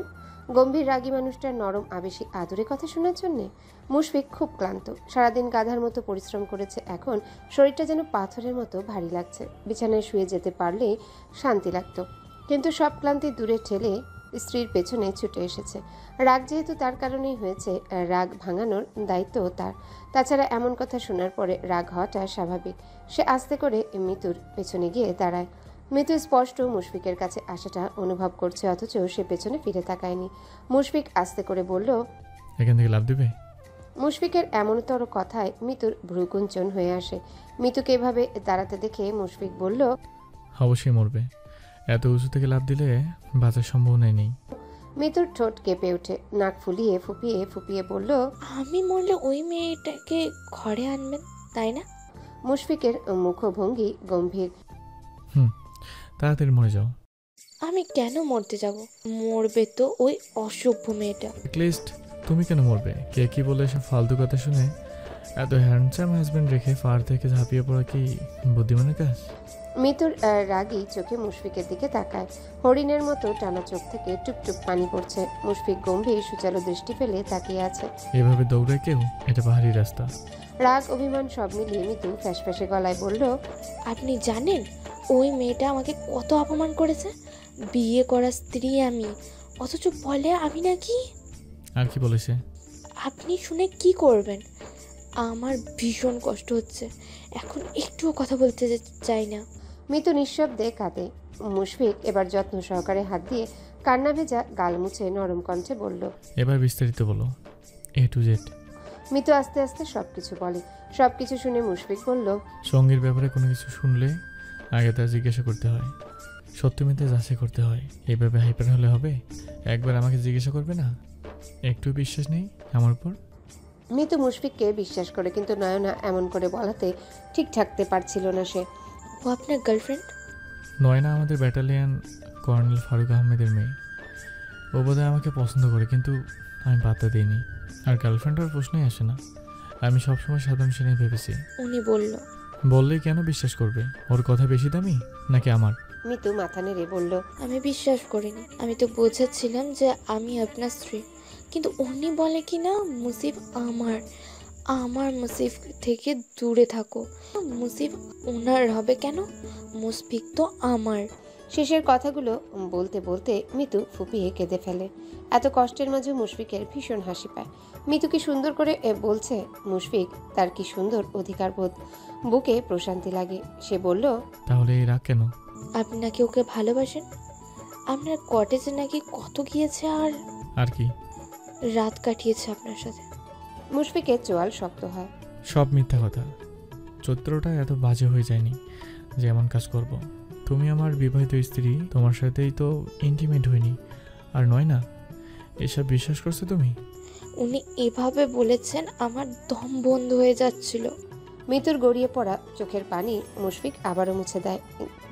গম্ভীর রাগী মানুষটার নরম আবেশী আদুরে কথা শোনার জন্যে? মুশফিক খুব ক্লান্ত। সারাদিন গাধার মতো পরিশ্রম করেছে, এখন শরীরটা যেন পাথরের মতো ভারী লাগছে। বিছানায় শুয়ে যেতে পারলেই শান্তি লাগতো। কিন্তু সব ক্লান্তি দূরে ঠেলে স্ত্রীর পেছনে ছুটে এসেছে। রাগ যেহেতু তার কারণেই হয়েছে, রাগ ভাঙানোর দায়িত্বও তার। তাছাড়া এমন কথা শোনার পরে রাগ হওয়াটা স্বাভাবিক। সে আস্তে করে মিতুর পেছনে গিয়ে দাঁড়ায়। মিতু স্পষ্ট মুশফিকের কাছে আসাটা অনুভব করছে, অথচ সে পেছনে ফিরে তাকায়নি। মুশফিক আস্তে করে বলল, এখান থেকে লাভ দিবে? মুশফিকের এমনতর কথায় মিতুর ভ্রুকুঞ্চন হয়ে আসে। মিতুকে এভাবে দাঁড়াতে দেখে মুশফিক বলল, অবশ্যই মরবে। এত উঁচু থেকে লাভ দিলে বাঁচার সম্ভাবনাই নেই। মিতুর ঠোঁট কেঁপে ওঠে। নাক ফুলিয়ে ফুপিয়ে ফুপিয়ে বলল, আমি মরলে ওই মেয়েটাকে ঘরে আনবেন, তাই না? মুশফিকের মুখভঙ্গি গম্ভীর। তাড়াতাড়ি মরে যাও। আমি কেন মরতে যাব? মরবে তো ওই অসভ্য মেয়েটা। লিস্ট তুমি কেন মরবে? কে কি বলে এসব ফালতু কথা শুনে এত হ্যান্ডসাম হাজবেন্ড রেখে পাহাড় থেকে ঝাঁপিয়ে পড়া কি বুদ্ধিমানের কাজ? মিতুর রাগী চোখে মুশফিকের দিকে তাকায়। হরিণের মতো টানা চোখ থেকে টুপটুপ পানি পড়ছে। মুশফিক গম্ভীর সুচালো দৃষ্টি ফেলে তাকিয়ে আছে। এভাবে দৌড়ায় কেউ? এটা পাহাড়ি রাস্তা। রাগ অভিমান সব মিলিয়ে মিতু ফ্যাসফ্যাসে গলায় বলল, আপনি জানেন ওই মেয়েটা আমাকে কত অপমান করেছে? বিয়ে করা স্ত্রী আমি, অথচ বলে আমি নাকি। আর কি বলেছে? আপনি শুনে কি করবেন? আমার ভীষণ কষ্ট হচ্ছে, এখন একটুও কথা বলতে চাই না। মিতু নিঃশব্দে কাঁদে। মুশফিক এবার যত্ন সহকারে হাত দিয়ে কান্না ভেজা গাল মুছে নরম কণ্ঠে বলল, এবার বিস্তারিত বলো, A to Z। মিতু আস্তে আস্তে সবকিছু বলে। সবকিছু শুনে মুশফিক বলল, সঙ্গীর ব্যাপারে কোনো কিছু শুনলে আগে তা জিজ্ঞাসা করতে হয়, সত্যি মিথ্যে যাচাই করতে হয়। এইভাবে হাইপার হলে হবে? একবার আমাকে জিজ্ঞাসা করবে না? একটু বিশ্বাস নেই আমার উপর? মিতু মুশফিককে বিশ্বাস করে, কিন্তু নয়না এমন করে বলাতে ঠিক থাকতে পারছিল না সে। ও আপনার গার্লফ্রেন্ড? নয়না আমাদের ব্যাটালিয়ান কর্নেল ফারুক আহমেদের মেয়ে। ও বোধহয় আমাকে পছন্দ করে, কিন্তু আমি পাত্তা দিইনি। আর গার্লফ্রেন্ড হওয়ার প্রশ্নই আসে না। আমি সবসময় সাধারণ শ্রেণী ভেবেছি। উনি বলল। বললেই কেন বিশ্বাস করবে? ওর কথা বেশি দামি নাকি আমার? মিতু মাথা নেড়ে বলল, আমি বিশ্বাস করিনি। আমি তো বোঝাচ্ছিলাম যে আমি আপনার স্ত্রী, কিন্তু উনি বলে কি না মুসিব আমার। আমার মুসিব থেকে দূরে থাকো। মুসিব ওনার হবে কেন? মুশফিক তো আমার। শেষের কথাগুলো বলতে বলতে মিতু ফুপিয়ে কেঁদে ফেলে। এত কষ্টের মাঝে মুশফিকের ভীষণ হাসি পায়। মিতু কি সুন্দর করে বলছে। মুশফিক তার কি সুন্দর অধিকার বোধ। বুকে প্রশান্তি লাগে। সে বলল, তাহলে এই রাগ কেন? আপনি নাকি ওকে ভালোবাসেন? আপনার কটেজে নাকি কত গিয়েছে, আর কি রাত কাটিয়েছে আপনার সাথে। মুশফিকের চোয়াল শক্ত হয়। সব মিথ্যা কথা। চরিত্রটা এত বাজে হয়ে যায়নি যে এমন কাজ করব। তুমি আমার বিবাহিত স্ত্রী, তোমার সাথেই তো ইন্টিমেট হয়নি। আর নয় না, এসব বিশ্বাস করছো তুমি? উনি এভাবে বলেছেন, আমার দম বন্ধ হয়ে যাচ্ছিল। মিতুর গড়িয়ে পড়া চোখের পানি মুশফিক আবারও মুছে দেয়।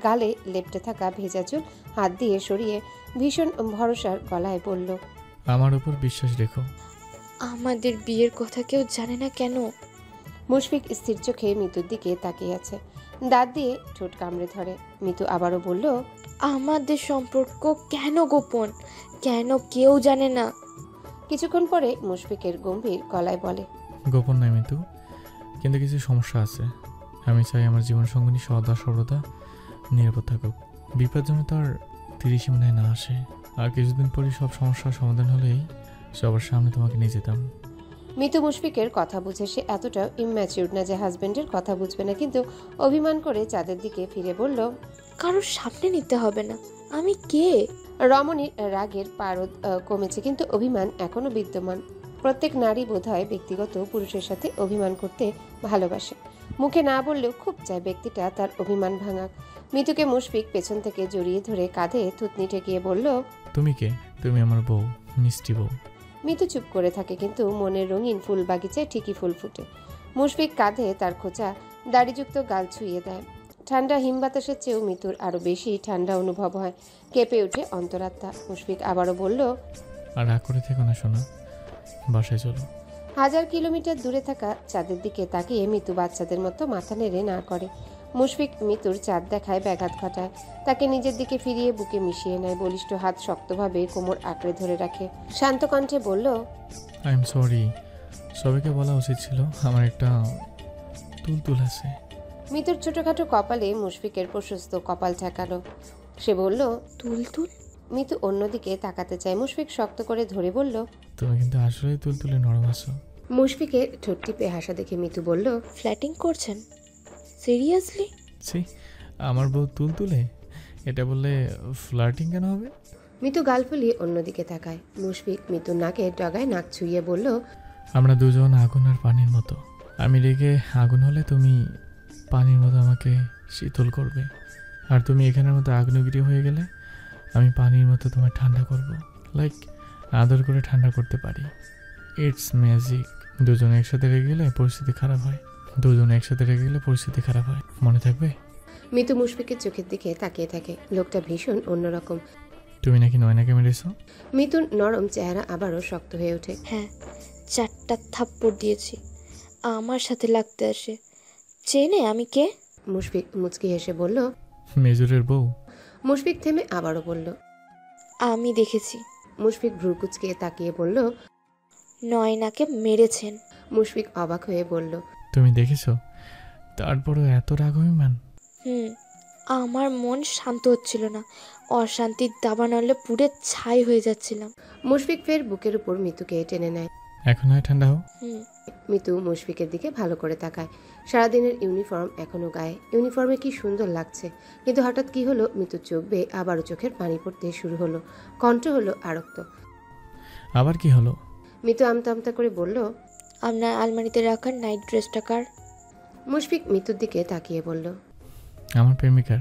গালে লেপ্টে থাকা ভেজা চুল হাত দিয়ে সরিয়ে ভীষণ ভরসার গলায় বলল, আমার উপর বিশ্বাস রেখো। আমাদের বিয়ের কথা কেউ জানে না কেন? মুশফিক স্থির চোখে মিতুর দিকে তাকিয়ে আছে, দাঁত দিয়ে ঠোঁট কামড়ে ধরে। মিতু আবারও বলল, আমাদের সম্পর্ক কেন গোপন? কেন কেউ জানে না? কিছুক্ষণ পরে মুশফিকের গম্ভীর গলায় বলে, গোপন নয় মিতু, কিন্তু কিছু সমস্যা আছে। আমি চাই আমার জীবন সঙ্গিনী সদা সর্বদা নিরাপদ থাকুক। বিপদ যেন তার 30 সীমানায় না আসে। আর কিছুদিন পরই সব সমস্যার সমাধান হলেই সবার সামনে তোমাকে নিয়ে যেতাম। মিতু মুশফিকের কথা বুঝে সে এতটাও ইম্যাচিউর না যে হাজবেন্ডের কথা বুঝবে না, কিন্তু অভিমান করে চাঁদের দিকে ফিরে বলল, কারোর সামনে নিতে হবে না। আমি কে? রমণীর রাগের পারদ কমেছে, কিন্তু অভিমান এখনো বিদ্যমান। প্রত্যেক নারী বোধহয় ব্যক্তিগত পুরুষের সাথে অভিমান করতে ভালোবাসে, মুখে না বললেও খুব চায় ব্যক্তিটা তার অভিমান ভাঙাক। মিতুকে মুশফিক পেছন থেকে জড়িয়ে ধরে কাঁধে থুতনি ঠেকিয়ে বলল, তুমি কে? তুমি আমার বউ, মিষ্টি বউ। মিতু চুপ করে থাকে, কিন্তু মনের রঙিন ফুল বাগিচায় ঠিকই ফুল ফুটে। মুশফিক কাঁধে তার খোঁচা দাড়িযুক্ত গাল ছুঁয়ে দেয়। ঠান্ডা হিম বাতাসের চেয়েও মিতুর আরো বেশি ঠান্ডা অনুভব হয়, কেঁপে ওঠে অন্তরাত্মা। মুশফিক আবারও বলল, আর রাগ করে থেকো না শোনা, বাসায় চলো। 1000 কিলোমিটার দূরে থাকা চাঁদের দিকে তাকিয়ে মিতু বাচ্চাদের মতো মাথা নেড়ে না করে। মুশফিক মিতুর চাঁদ দেখায় ব্যাঘাত ঘটায়, তাকে নিজের দিকে ফিরিয়ে বুকে মিশিয়ে নেয়, বলিষ্ঠ হাত শক্তভাবে কোমর আঁকড়ে ধরে রাখে। শান্ত কণ্ঠে বলল, আই এম সরি। সবাইকে বলা উচিত ছিল আমার একটা তুলতুল আছে। মিতুর ছোটখাটো কপালে মুশফিকের প্রশস্ত কপাল ঠেকানো। সে বলল, তুলতুল? মিতু অন্যদিকে তাকাতে চায়। মুশফিক শক্ত করে ধরে বলল, তুমি কিন্তু আসলেই তুলতুলে নরম আছো। মুশফিকের ঠোঁট টিপে হাসা দেখে মিতু বলল, ফ্ল্যাটিং করছেন? সিরিয়াসলি? ছি, আমার বউ তুলতুলে? এটা বললে ফ্লার্টিং কেন হবে? মিতু গাল ফুলিয়ে অন্যদিকে তাকায়। মুশফিক মিতুর নাকে ডগায় নাক ছুঁয়ে বলল, আমরা দুজন আগুন আর পানির মতো। আমি রেগে আগুন হলে তুমি পানির মতো আমাকে শীতল করবে, আর তুমি এখানের মতো আগ্নেয়গিরি হয়ে গেলে আমি পানির মতো তোমায় ঠান্ডা করব। লাইক আদর করে ঠান্ডা করতে পারি। It's magic. দুজন একসাথে রেগে গেলে পরিস্থিতি খারাপ হয়। মনে থাকবে? মিতু মুশফিকের চোখের দিকে তাকিয়ে থাকে। লোকটা ভীষণ অন্যরকম। তুমি নাকি নয়নাকে মেরেছো? মিতুর নরম চেহারা আবারও শক্ত হয়ে ওঠে। হ্যাঁ, 4টা থাপ্পড় দিয়েছি। আমার সাথে লাগতে আসে। চেনে আমি কে? মুশফিক মুচকি হেসে বলল। মেজরের বউ? মুশফিক থেমে আবারও বলল, আমি দেখেছি। মুশফিক ভ্রু কুঁচকে তাকিয়ে বলল, নয়নাকে মেরেছেন। মুশফিক অবাক হয়ে বলল, তুমি দেখেছো? তারপরও এত রাগ অভিমান? আমার মন শান্ত হচ্ছিল না। অশান্তির দাবা নলে পুড়ে ছাই হয়ে যাচ্ছিলাম। মুশফিক ফের বুকের উপর মিতুকে টেনে নেয়। এখন হয় ঠান্ডা হও। মিতু মুশফিকের দিকে ভালো করে তাকায়। সারাদিনের ইউনিফর্ম এখনো গায়ে, ইউনিফর্মে কি সুন্দর লাগছে। কিন্তু হঠাৎ কি হলো, মিতুর চোখ বেয়ে আবারও চোখের পানি পড়তে শুরু হলো। কণ্ঠ হলো আরক্ত। আবার কি হলো? মিতু আমতা আমতা করে বলল, আপনার আলমারিতে রাখার নাইট ড্রেসটা কার? মুশফিক মিতুর দিকে তাকিয়ে বলল, আমার প্রেমিকার,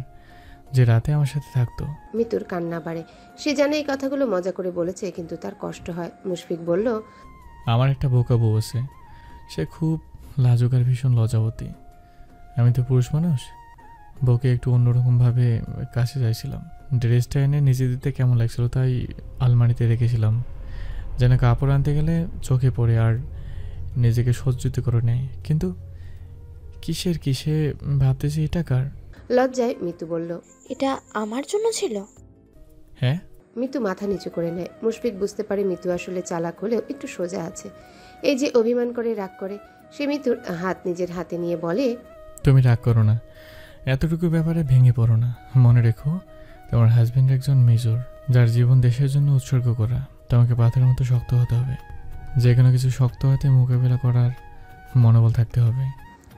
যে রাতে আমার সাথে থাকতো। মিতুর কান্না বাড়ে। সে জানে এই কথাগুলো মজা করে বলেছে, কিন্তু তার কষ্ট হয়। মুশফিক বলল, আমার একটা বোকা বউ আছে, সে খুব লাজুক আর ভীষণ লজ্জাবতী। আমি তো পুরুষ মানুষ, বউকে একটু অন্যরকমভাবে কাছে চাইছিলাম। ড্রেসটা এনে নিজে দিতে কেমন লাগছিল, তাই আলমারিতে রেখেছিলাম যেন কাপড় আনতে গেলে চোখে পড়ে আর নিজেকে সজ্জিত করে নেয়। কিন্তু কিসে ভাবতেছি এটা কার। লজ্জায় মিতু বলল, এটা আমার জন্য ছিল। হ্যাঁ। মিতু মাথা নিচু করে নেয়। মুশফিক বুঝতে পারে মিতু আসলে চালাক হলেও একটু সোজা আছে। এই যে অভিমান করে রাগ করে, সে মিতুর হাত নিজের হাতে নিয়ে বলে, তুমি রাগ করো না, এতটুকু ব্যাপারে ভেঙে পড়ো না। মনে রেখো, তোমার হাজবেন্ড একজন মেজর, যার জীবন দেশের জন্য উৎসর্গ করা। তোমাকে পাথরের মতো শক্ত হতে হবে। যে কোনো কিছু শক্ত হাতে মোকাবেলা করার মনোবল থাকতে হবে।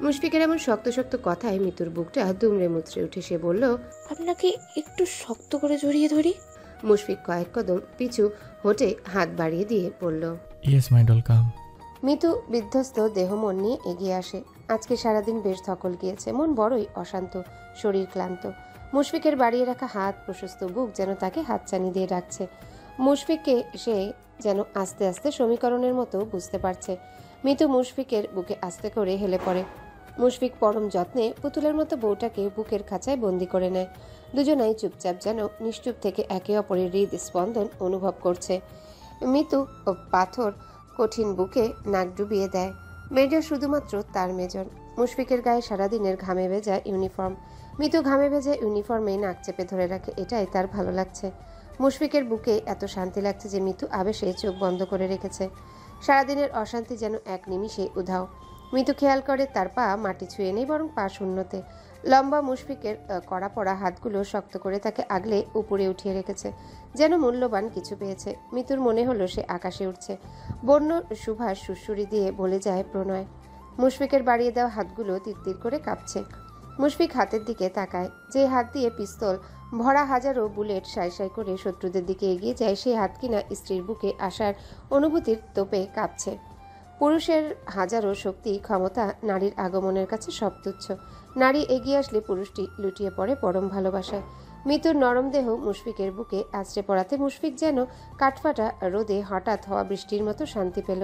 মুশফিকের এমন শক্ত শক্ত কথায় মিতুর বুকটা দুমড়ে মুচড়ে উঠে। সে বলল, আপনাকে একটু শক্ত করে জড়িয়ে ধরি। মুশফিক কয়েক কদম পিছু হটে হাত বাড়িয়ে দিয়ে বলল, ইয়েস মাই ডল, কাম। মিতু বিধ্বস্ত দেহ মন নিয়ে এগিয়ে আসে। আজকে সারাদিন বেশ ধকল গিয়েছে, মন বড়ই অশান্ত, শরীর ক্লান্ত। মুশফিকের বাড়িয়ে রাখা হাত, প্রশস্ত বুক যেন তাকে হাতছানি দিয়ে রাখছে। মুশফিককে সে যেন আস্তে আস্তে সমীকরণের মতো বুঝতে পারছে। মিতু মুশফিকের বুকে আস্তে করে হেলে পড়ে। মুশফিক পরম যত্নে পুতুলের মতো বউটাকে বুকের খাঁচায় বন্দি করে নেয়। দুজনাই চুপচাপ যেন নিশ্চুপ থেকে একে অপরের হৃদস্পন্দন অনুভব করছে। মিতু ও পাথর কঠিন বুকে নাক ডুবিয়ে দেয়। মেজর শুধুমাত্র তার মেজর। মুশফিকের গায়ে সারাদিনের ঘামে ভেজা ইউনিফর্ম। মিতু ঘামে ভেজা ইউনিফর্মে নাক চেপে ধরে রাখে, এটাই তার ভালো লাগছে। মুশফিকের বুকে এত শান্তি লাগছে যে মিতু আবেশে চোখ বন্ধ করে রেখেছে। সারাদিনের অশান্তি যেন এক নিমিষে উধাও। মিতু খেয়াল করে তার পা মাটি ছুঁয়ে নেই, বরং পা শূন্যতে। লম্বা মুশফিকের কড়া পড়া হাতগুলো শক্ত করে তাকে আগলে উপরে উঠিয়ে রেখেছে, যেন মূল্যবান কিছু পেয়েছে। মিতুর মনে হলো সে আকাশে উঠছে। বন্য সুভাষ সুরসুরি দিয়ে বলে যায় প্রণয়। মুশফিকের বাড়িয়ে দেওয়া হাতগুলো তিরতির করে কাঁপছে। মুশফিক হাতের দিকে তাকায়, যে হাত দিয়ে পিস্তল ভরা হাজারো বুলেট সাই সাই করে শত্রুদের দিকে এগিয়ে যায়, সেই হাত কিনা স্ত্রীর বুকে আসার অনুভূতির তোপে কাঁপছে। পুরুষের হাজারো শক্তি ক্ষমতা নারীর আগমনের কাছে সব তুচ্ছ। নারী এগিয়ে আসলে পুরুষটি লুটিয়ে পড়ে পরম ভালোবাসায়। মিতুর নরম দেহ মুশফিকের বুকে আছড়ে পড়াতে মুশফিক যেন কাঠফাটা রোদে হঠাৎ হওয়া বৃষ্টির মতো শান্তি পেল।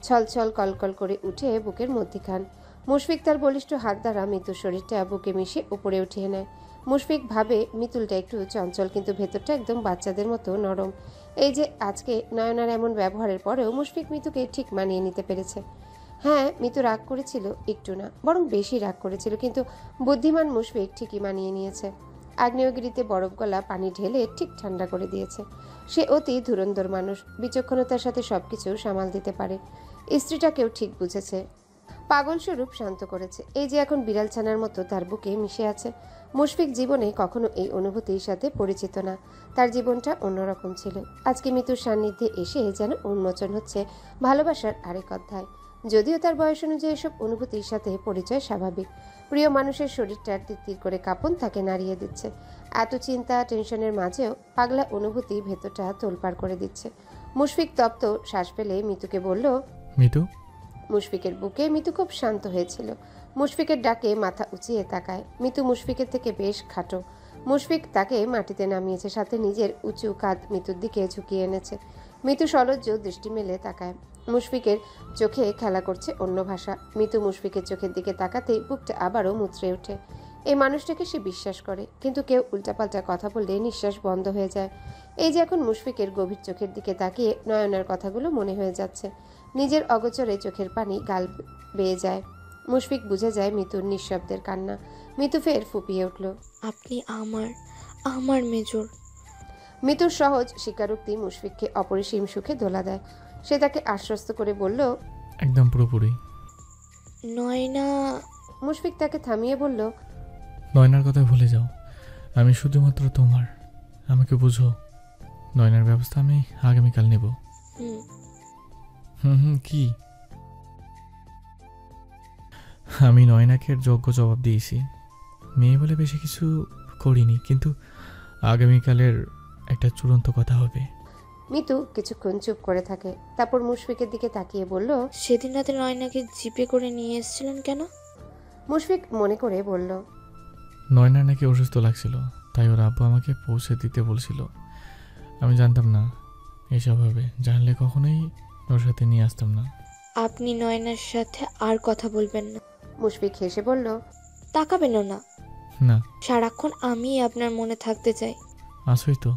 ছলছল কলকল করে উঠে বুকের মধ্যিখান। মুশফিক তার বলিষ্ঠ হাত দ্বারা মিতুর শরীরটা বুকে মিশে উপরে উঠিয়ে নেয়। মুশফিক ভাবে মিতুলটা একটু চঞ্চল, কিন্তু ভেতরটা একদম বাচ্চাদের মতো নরম। এই যে আজকে নয়নার এমন ব্যবহারের পরেও মুশফিক মিতুকে ঠিক মানিয়ে নিতে পেরেছে। হ্যাঁ, মিতু রাগ করেছিল, একটু না বরং বেশি রাগ করেছিল, কিন্তু বুদ্ধিমান মুশফিক ঠিকই মানিয়ে নিয়েছে। আগ্নেয়গিরিতে বরফ গলা পানি ঢেলে ঠিক ঠান্ডা করে দিয়েছে। সে অতি ধুরন্ধর মানুষ, বিচক্ষণতার সাথে সবকিছু সামাল দিতে পারে। স্ত্রীটাকেও ঠিক বুঝেছে, পাগল স্বরূপ শান্ত করেছে। এই যে এখন বিড়াল ছানার মতো তার বুকে মিশে আছে। মুশফিক জীবনে কখনো এই অনুভূতির সাথে পরিচিত না। তার জীবনটা অন্যরকম ছিল। আজকে মৃত্যুর সান্নিধ্যে এসে যেন উন্মোচন হচ্ছে ভালোবাসার আরেক অধ্যায়। যদিও তার বয়স অনুযায়ী এসব অনুভূতির সাথে পরিচয় স্বাভাবিক। প্রিয় মানুষের শরীরটা তিরতির করে কাঁপন তাকে নাড়িয়ে দিচ্ছে। এত চিন্তা টেনশনের মাঝেও পাগলা অনুভূতি ভেতরটা তোলপাড় করে দিচ্ছে। মুশফিক তপ্ত শ্বাস ফেলে মিতুকে বলল, মিতু। মুশফিকের বুকে মিতু খুব শান্ত হয়েছিল। মুশফিকের ডাকে মাথা উঁচিয়ে তাকায়। মিতু মুশফিকের থেকে বেশ খাটো। মুশফিক তাকে মাটিতে নামিয়েছে, সাথে নিজের উঁচু কাঁধ মিতুর দিকে ঝুঁকিয়ে এনেছে। মিতু সলজ্জ দৃষ্টি মেলে তাকায়। মুশফিকের চোখে খেলা করছে অন্য ভাষা। মিতু মুশফিকের চোখের দিকে তাকাতেই বুকটা আবারও মুচড়ে ওঠে। এই মানুষটাকে সে বিশ্বাস করে, কিন্তু কেউ উল্টাপাল্টা কথা বললে নিঃশ্বাস বন্ধ হয়ে যায়। এই যে এখন মুশফিকের গভীর চোখের দিকে তাকিয়ে নয়নার কথাগুলো মনে হয়ে যাচ্ছে। নিজের অগোচরে চোখের পানি গাল বেয়ে যায়। মুশফিক বুঝে যায় মিতুর নিঃশব্দের কান্না। মিতু ফের ফুপিয়ে উঠল, আপনি আমার মেজর। মিতুর সহজ স্বীকারোক্তি মুশফিককে অপরিসীম সুখে দোলা দেয়। সে তাকে আশ্বস্ত করে বলল, একদম পুরোপুরি। নয়না। মুশফিক তাকে থামিয়ে বলল, নয়নার কথা ভুলে যাও, আমি শুধুমাত্র তোমার। আমাকে বুঝো। নয়নার ব্যবস্থা আমি আগামীকাল নেব। হুম। হুম, কি? আমি নয়নাকে যোগ্য জবাব দিয়েছি। মেয়ে বলে বেশি কিছু করিনি, কিন্তু আগামীকালের একটা চূড়ান্ত কথা হবে। মিতু কিছুক্ষণ চুপ করে থাকে, তারপর মুশফিকের দিকে তাকিয়ে বলল, সেদিন রাতে নয়নাকে জিপে করে নিয়ে এসেছিলেন কেন? মুশফিক মনে করে বলল, নয়নার নাকি অসুস্থ লাগছিল, তাই ওর আব্বু আমাকে পৌঁছে দিতে বলছিল। আমি জানতাম না এসব হবে, জানলে কখনোই ওর সাথে নিয়ে আসতাম না। আপনি নয়নার সাথে আর কথা বলবেন না। মুশফিক হেসে বলল, তাকাবেনও না। না। সারাক্ষণ আমি আপনার মনে থাকতে চাই। আসোই তো।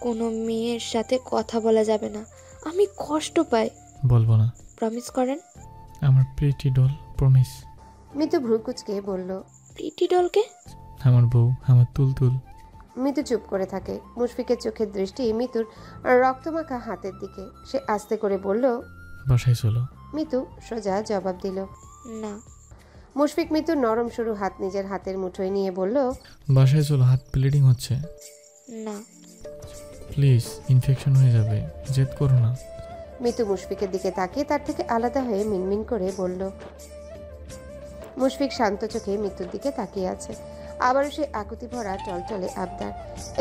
কোনো মেয়ের সাথে কথা বলা যাবে না, আমি কষ্ট পাই। বলবো না। প্রমিস করেন? আমার প্রিটি ডল, প্রমিস। মিতু ভ্রুকুচকে বলল, প্রিটি ডলকে? আমার বউ, আমার তুলতুল। মিতু চুপ করে থাকে। মুশফিকের চোখের দৃষ্টি মিতুর রক্তমাখা হাতের দিকে। সে আস্তে করে বলল, বাসায় চলো। মিতু সোজা জবাব দিল, না। মুশফিক মিতুর নরম সরু হাত নিজের হাতের মুঠোয় নিয়ে বলল, বাসায় চলো, হাত ব্লিডিং হচ্ছে। না। প্লিজ, ইনফেকশন হয়ে যাবে, জেদ করো না। মিতু মুশফিকের দিকে তাকিয়ে তার থেকে আলাদা হয়ে মিনমিন করে বলল। মুশফিক শান্ত চোখে মৃত্যুর দিকে তাকিয়ে আছে। আবারও সে আকুতি ভরা টলটলে আবদার।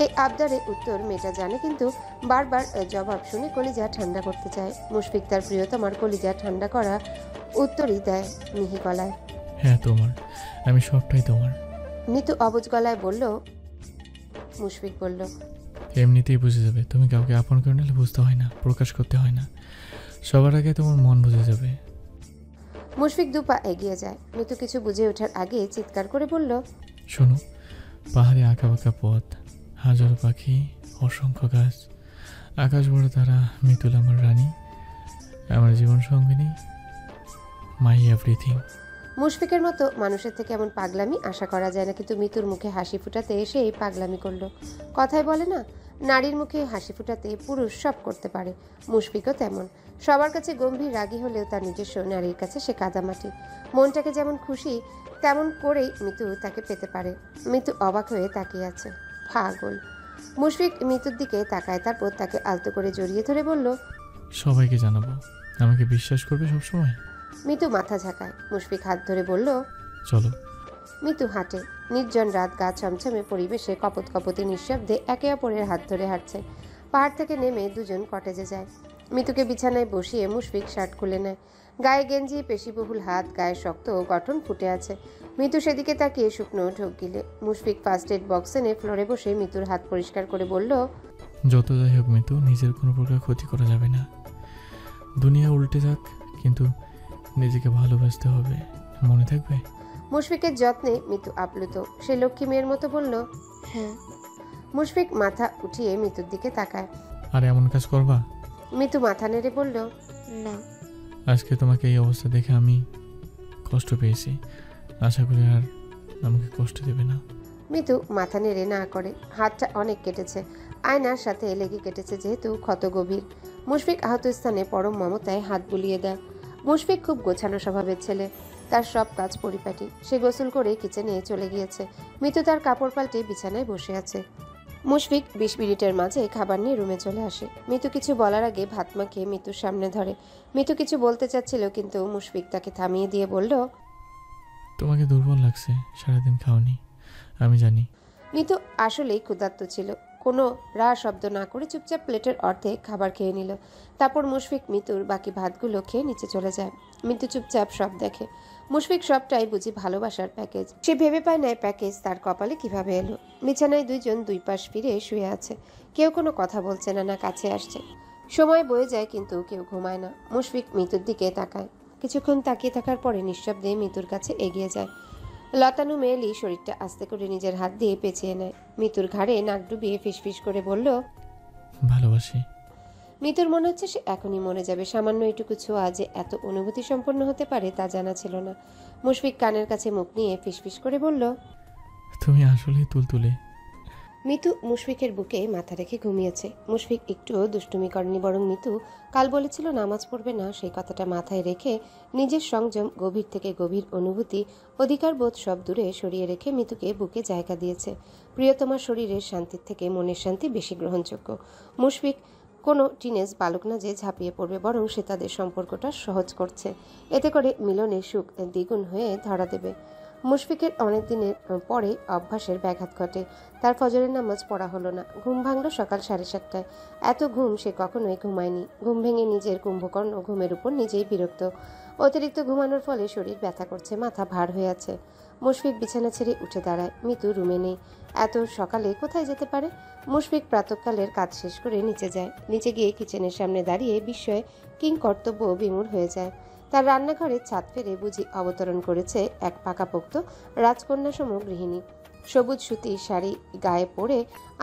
এই আবদারে উত্তর মেয়েটা জানে, কিন্তু বারবার জবাব শুনে কলিজা ঠান্ডা করতে চায়। মুশফিক তার প্রিয়তমার কলিজা ঠান্ডা করা উত্তরই দেয় মিহি গলায়, হ্যাঁ তোমার, আমি সবটাই তোমার। মৃত্যু অবুজ গলায় বলল। মুশফিক বলল, এমনিতেই বুঝে যাবে। তুমি কাউকে আপন করে নিলে বুঝতে হয় না, প্রকাশ করতে হয় না, সবার আগে তোমার মন বুঝে যাবে। মুশফিক দুপা এগিয়ে যায়। মৃত্যু কিছু বুঝে ওঠার আগে চিৎকার করে বলল, শোনো, পাহাড়ে আঁকা বাঁকা পথ, হাজারো পাখি, অসংখ্য গাছ, আকাশ বড় তারা, মিতুল আমার রানী, আমার জীবন সঙ্গিনী, মাই এভরিথিং। মুশফিকের মতো মানুষের থেকে এমন পাগলামি আশা করা যায় না, কিন্তু মিতুর মুখে হাসি ফুটাতে এসে এই পাগলামি করলো। কথায় বলে না, নারীর মুখে হাসি ফুটাতে পুরুষ সব করতে পারে। মুশফিকও তেমন। সবার কাছে গম্ভীর রাগী হলেও তার নিজস্ব নারীর কাছে সে কাদামাটি। মনটাকে যেমন খুশি তেমন করেই মিতু তাকে পেতে পারে। মিতু অবাক হয়ে তাকিয়ে আছে। পাগল। মুশফিক মিতুর দিকে তাকায়, তারপর তাকে আলতো করে জড়িয়ে ধরে বলল, সবাইকে জানাবো। আমাকে বিশ্বাস করবে সবসময়? মিতু মাথা ঝাঁকায়। মুশফিক হাত ধরে বলল, চলো। মিতু হাঁটে। নির্জন রাত, গা ছমছমে পরিবেশে কপত কপতি নিঃশব্দে একে অপরের হাত ধরে হাঁটছে। পাহাড় থেকে নেমে দুজন কটেজে যায়। মিতুকে বিছানায় বসিয়ে মুশফিক শার্ট খুলে নেয়। গায়ে গেঞ্জি, পেশিবহুল হাত, গায়ে শক্ত গঠন ফুটে আছে। মিতু সেদিকে তাকিয়ে শুকনো ঢোক গিলে। মুশফিক ফার্স্ট এড বক্স এনে ফ্লোরে বসে মিতুর হাত পরিষ্কার করে বলল, যত যাই হোক মিতু, নিজের কোনো প্রকার ক্ষতি করা যাবে না। দুনিয়া উল্টে যাক, কিন্তু নিজেকে ভালোবাসতে হবে, মনে থাকবে? মুশফিকের যত্নে মিতু আপ্লুত। সে লক্ষ্মী মেয়ের মতো বলল, হ্যাঁ। মুশফিক মাথা উঠিয়ে মিতুর দিকে তাকায়। আর এমন কাজ করবা? মিতু মাথা নেড়ে বলল, না। আজকে তোমাকে এই অবস্থা দেখে আমি কষ্ট পেয়েছি। আশা করি আর আমাকে কষ্ট দেবে না। মিতু মাথা নেড়ে না করে। হাতটা অনেক কেটেছে, আয়নার সাথে লেগে কেটেছে, যেহেতু ক্ষত গভীর। মুশফিক আহত স্থানে পরম মমতায় হাত বুলিয়ে দেয়। মুশফিক খুব গোছানো স্বভাবের ছেলে, তার সব কাজ পরিপাটি। সে গোসল করে কিচেনে চলে গিয়েছে। মিতু তার কাপড় পাল্টে বিছানায় বসে আছে। মুশফিক 20 মিনিটের মাঝে খাবার নিয়ে রুমে চলে আসে। মিতু কিছু বলার আগে ভাত মাখিয়ে মিতুর সামনে ধরে। মিতু কিছু বলতে চাচ্ছিল, কিন্তু মুশফিক তাকে থামিয়ে দিয়ে বলল, তোমাকে দুর্বল লাগছে, সারাদিন খাওনি, আমি জানি। মিতু আসলেই ক্ষুধার্ত ছিল। কোনো রা শব্দ না করে চুপচাপ প্লেটের অর্ধেক খাবার খেয়ে নিল। তারপর মুশফিক মিতুর বাকি ভাতগুলো খেয়ে নিচে চলে যায়। মিতু চুপচাপ সব দেখে। মুশফিক সবটাই বুঝি ভালোবাসার প্যাকেজ। সে ভেবে পায় না প্যাকেজ তার কপালে কিভাবে এলো। বিছানায় দুইজন দুই পাশ ফিরে শুয়ে আছে। কেউ কোনো কথা বলছে না, না কাছে আসছে। সময় বয়ে যায়, কিন্তু কেউ ঘুমায় না। মুশফিক মিতুর দিকে তাকায়। কিছুক্ষণ তাকিয়ে থাকার পরে নিঃশব্দে মিতুর কাছে এগিয়ে যায়। লতানু মেয়েলি শরীরটা আস্তে করে নিজের হাত দিয়ে পেঁচিয়ে নেয়। মিতুর ঘাড়ে নাক ডুবিয়ে ফিসফিস করে বলল, ভালোবাসি। মিতুর মনে হচ্ছে সে এখনই মরে যাবে। সামান্য এইটুকু ছোঁয়া যে এত অনুভূতি সম্পন্ন হতে পারে তা জানা ছিল না। মুশফিক কানের কাছে মুখ নিয়ে ফিসফিস করে বলল, তুমি আসলেই তুলতুলে। মিতু মুশফিকের বুকে মাথা রেখে ঘুমিয়েছে। মুশফিক একটুও দুষ্টুমি করেনি, বরং মিতু কাল বলেছিল নামাজ পড়বে না, সেই কথাটা মাথায় রেখে নিজের সংযম, গভীর থেকে গভীর অনুভূতি, অধিকারবোধ সব দূরে সরিয়ে রেখে মিতুকে বুকে জায়গা দিয়েছে। প্রিয়তমার শরীরের শান্তির থেকে মনের শান্তি বেশি গ্রহণযোগ্য। মুশফিক কোনো টিনেজ বালক না যে ঝাঁপিয়ে পড়বে, বরং সে তাদের সম্পর্কটা সহজ করছে। এতে করে মিলনের সুখ দ্বিগুণ হয়ে ধরা দেবে। মুশফিকের অনেক দিনের পরে অভ্যাসের ব্যাঘাত ঘটে। তার ফজরের নামাজ পড়া হলো না। ঘুম ভাঙল সকাল 7:30টায়। এত ঘুম সে কখনোই ঘুমায়নি। ঘুম ভেঙে নিজের কুম্ভকর্ণ ঘুমের উপর নিজেই বিরক্ত। অতিরিক্ত ঘুমানোর ফলে শরীর ব্যথা করছে, মাথা ভার হয়ে আছে। মুশফিক বিছানা ছেড়ে উঠে দাঁড়ায়। মিতু রুমে নেই। এত সকালে কোথায় যেতে পারে? মুশফিক প্রাতঃকালের কাজ শেষ করে নিচে যায়। নিচে গিয়ে কিচেনের সামনে দাঁড়িয়ে বিস্ময়ে কিংকর্তব্য বিমূঢ় হয়ে যায়। তার রান্নাঘরে ছাদ ফেরে বুঝি অবতরণ করেছে এক পাকাপোক্ত রাজকন্যা সম গৃহিণী। সবুজ সুতির শাড়ি গায়ে পরে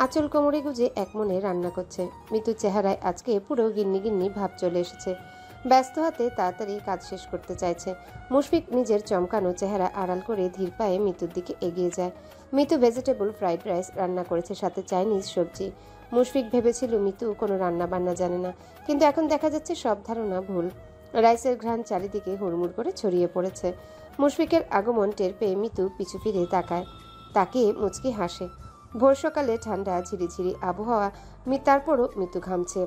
আঁচল কোমরে গুজে এক মনে রান্না করছে। মিতুর চেহারায় আজকে পুরো গিন্নি গিন্নি ভাব চলে এসেছে। ব্যস্ত হাতে তাড়াতাড়ি কাজ শেষ করতে চাইছে। মুশফিক নিজের চমকানো চেহারা আড়াল করে ধীর পায়ে মিতুর দিকে এগিয়ে যায়। মিতু ভেজিটেবল ফ্রাইড রাইস রান্না করেছে, সাথে চাইনিজ সবজি। মুশফিক ভেবেছিল মিতু কোনো রান্না বান্না জানে না, কিন্তু এখন দেখা যাচ্ছে সব ধারণা ভুল। রাইসের ঘ্রাণ চারিদিকে হুড়মুড় করে ছড়িয়ে পড়েছে। মুশফিকের আগমন টের পেয়ে মিতু পিছু ফিরে তাকায়। তাকিয়ে মুচকি হাসে। ভোর সকালে ঠান্ডা ঝিরিঝিরি আবহাওয়া, তারপরও মিতু ঘামছে।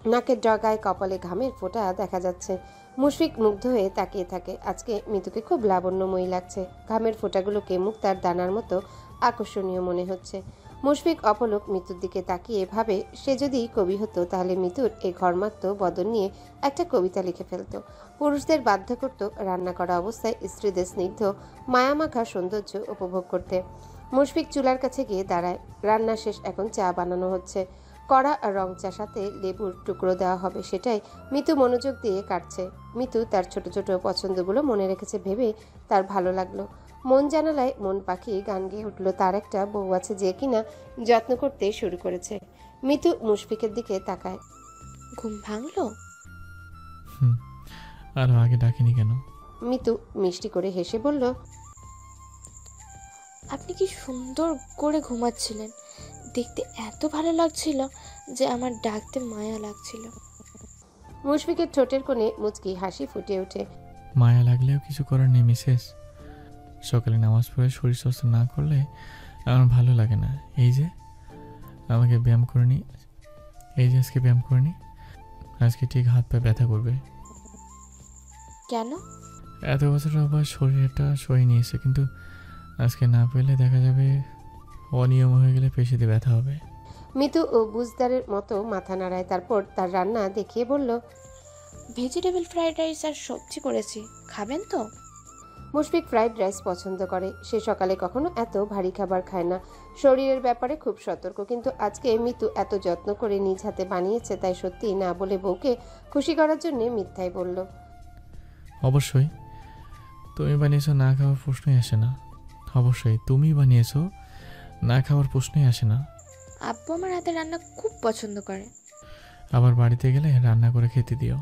নাকের ডগায় কপালে ঘামের ফোঁটা দেখা যাচ্ছে। মুশফিক মুগ্ধ হয়ে তাকিয়ে থাকে। আজকে মিতুকে খুব লাবণ্যময়ী লাগছে। ঘামের ফোঁটাগুলোকে মুক্তার দানার মতো আকর্ষণীয় মনে হচ্ছে। মুশফিক অপলক মিতুর দিকে তাকিয়ে ভাবে, সে যদি কবি হতো তাহলে মিতুর এই ঘর্মাক্ত বদন নিয়ে একটা কবিতা লিখে ফেলত। পুরুষদের বাধ্য করত রান্না করা অবস্থায় স্ত্রীদের স্নিগ্ধ মায়ামাখা সৌন্দর্য উপভোগ করতে। মুশফিক চুলার কাছে গিয়ে দাঁড়ায়। রান্না শেষ, এখন চা বানানো হচ্ছে। কড়া রং চা সাথে লেবুর টুকরো দেওয়া হবে, সেটাই মিতু মনোযোগ দিয়ে কাটছে। মিতু তার ছোট ছোট পছন্দগুলো মনে রেখেছে ভেবে তার ভালো লাগলো। মন জানালায় মন পাখি গান গেয়ে উঠল। তার একটা বউ আছে যে কিনা যত্ন করতে শুরু করেছে। মিতু মুশফিকের দিকে তাকায়। ঘুম ভাঙলো? আরো আগে ডাকিনি কেন? মিতু মিষ্টি করে হেসে বলল, আপনি কি সুন্দর করে ঘুমাচ্ছিলেন, দেখতে এত ভালো লাগছিল যে আমার ডাকতে মায়া লাগছিল। মুশফিকের ঠোঁটের কোণে মুচকি হাসি ফুটে ওঠে। মায়া লাগলেও কিছু করার নেই মিসেস। সকালে নামাজ পড়ে শরীর চর্চা না করলে আমার ভালো লাগে না। এই যে আমাকে ব্যায়াম করে নি, আজকে ব্যায়াম করে নি, আজকে ঠিক হাত পা ব্যথা করবে। কেন? এত বছর আবার শরীরটা সই নিয়েছে, কিন্তু আজকে না পেলে দেখা যাবে অনিয়ম হয়ে গেলে পেশিতে ব্যথা হবে। মিতু ও বুঝদারের মতো মাথা নাড়ায়, তারপর তার রান্না দেখিয়ে বলল, ভেজিটেবল ফ্রাইড রাইস আর সবজি করেছি, খাবেন তো? মুশফিক ফ্রাইড রাইস পছন্দ করে। সে সকালে কখনো এত ভারী খাবার খায় না, শরীরের ব্যাপারে খুব সতর্ক। কিন্তু আজকে মিতু এত যত্ন করে নিজ হাতে বানিয়েছে, তাই সত্যি না বলে বউকে খুশি করার জন্য মিথ্যাই বলল। অবশ্যই তুমি বানিয়েছো, না খাওয়ার প্রশ্নই আসে না। অবশ্যই তুমি বানিয়েছো, না খাওয়ার প্রশ্নই আসে না। আব্বু আমার হাতের রান্না খুব পছন্দ করে। আবার বাড়িতে গেলে রান্না করে খেতে দিও।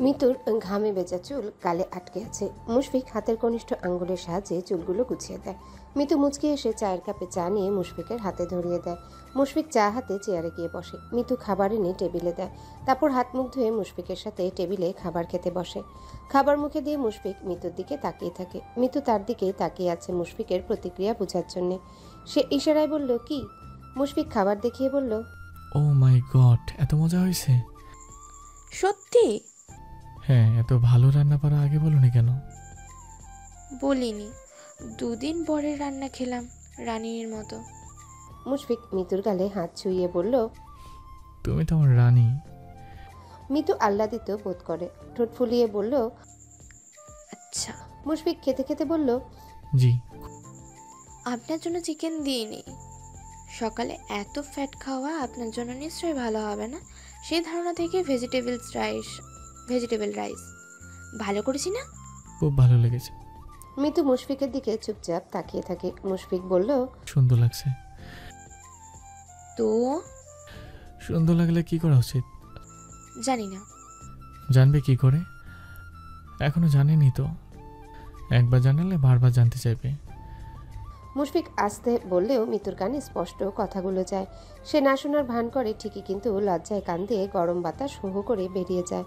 মিতুর ঘামে ভেজা চুল গালে আটকে আছে। মুশফিক হাতের কনিষ্ঠ আঙ্গুলের সাহায্যে চুলগুলো গুছিয়ে দেয়। মিতু মুচকি এসে চায়ের কাপে চা নিয়ে মুশফিকের হাতে ধরিয়ে দেয়। মুশফিক চা হাতে চেয়ারে গিয়ে বসে। মিতু খাবার এনে টেবিলে দেয়, তারপর হাত মুখ ধুয়ে মুশফিকের সাথে টেবিলে খাবার খেতে বসে। খাবার মুখে দিয়ে মুশফিক মিতুর দিকে তাকিয়ে থাকে। মিতু তার দিকে তাকিয়ে আছে মুশফিকের প্রতিক্রিয়া বোঝার জন্যে। সে ইশারায় বলল, কি? মুশফিক খাবার দেখিয়ে বলল, ও মাই গড, এত মজা হয়েছে। সত্যি? হ্যাঁ, এত ভালো রান্না পারা আগে বলনি কেন? বলিনি, দুদিন পরে রান্না খেলাম রানীর মতো। মুশফিক মিতুর গালে হাত ছুঁয়ে বলল, তুমি তো আমার রানী। মিতু আহ্লাদিত বোধ করে, ঠোঁট ফুলিয়ে বলল, আচ্ছা। মুশফিক খেতে খেতে বলল, জি। আপনার জন্য চিকেন দিইনি। সকালে এত ফ্যাট খাওয়া আপনার জন্য নিশ্চয়ই ভালো হবে না, সেই ধারণা থেকে ভেজিটেবল রাইস ভালো করেছি না? খুব ভালো লেগেছে। মিতু মুশফিকের দিকে চুপচাপ তাকিয়ে থাকে। মুশফিক বলল, সুন্দর লাগছে। তো সুন্দর লাগলে কি করা উচিত? জানি না। জানবে কি করে? এখনো জানেনি তো। একবার জানালে বারবার জানতে চাইবে। মুশফিক আসতে বললেও মিতুর কানে স্পষ্ট কথাগুলো যায়। সে না শোনার ভান করে ঠিকই, কিন্তু লজ্জায় কান দিয়ে গরম বাতাস হু হু করে বেরিয়ে যায়।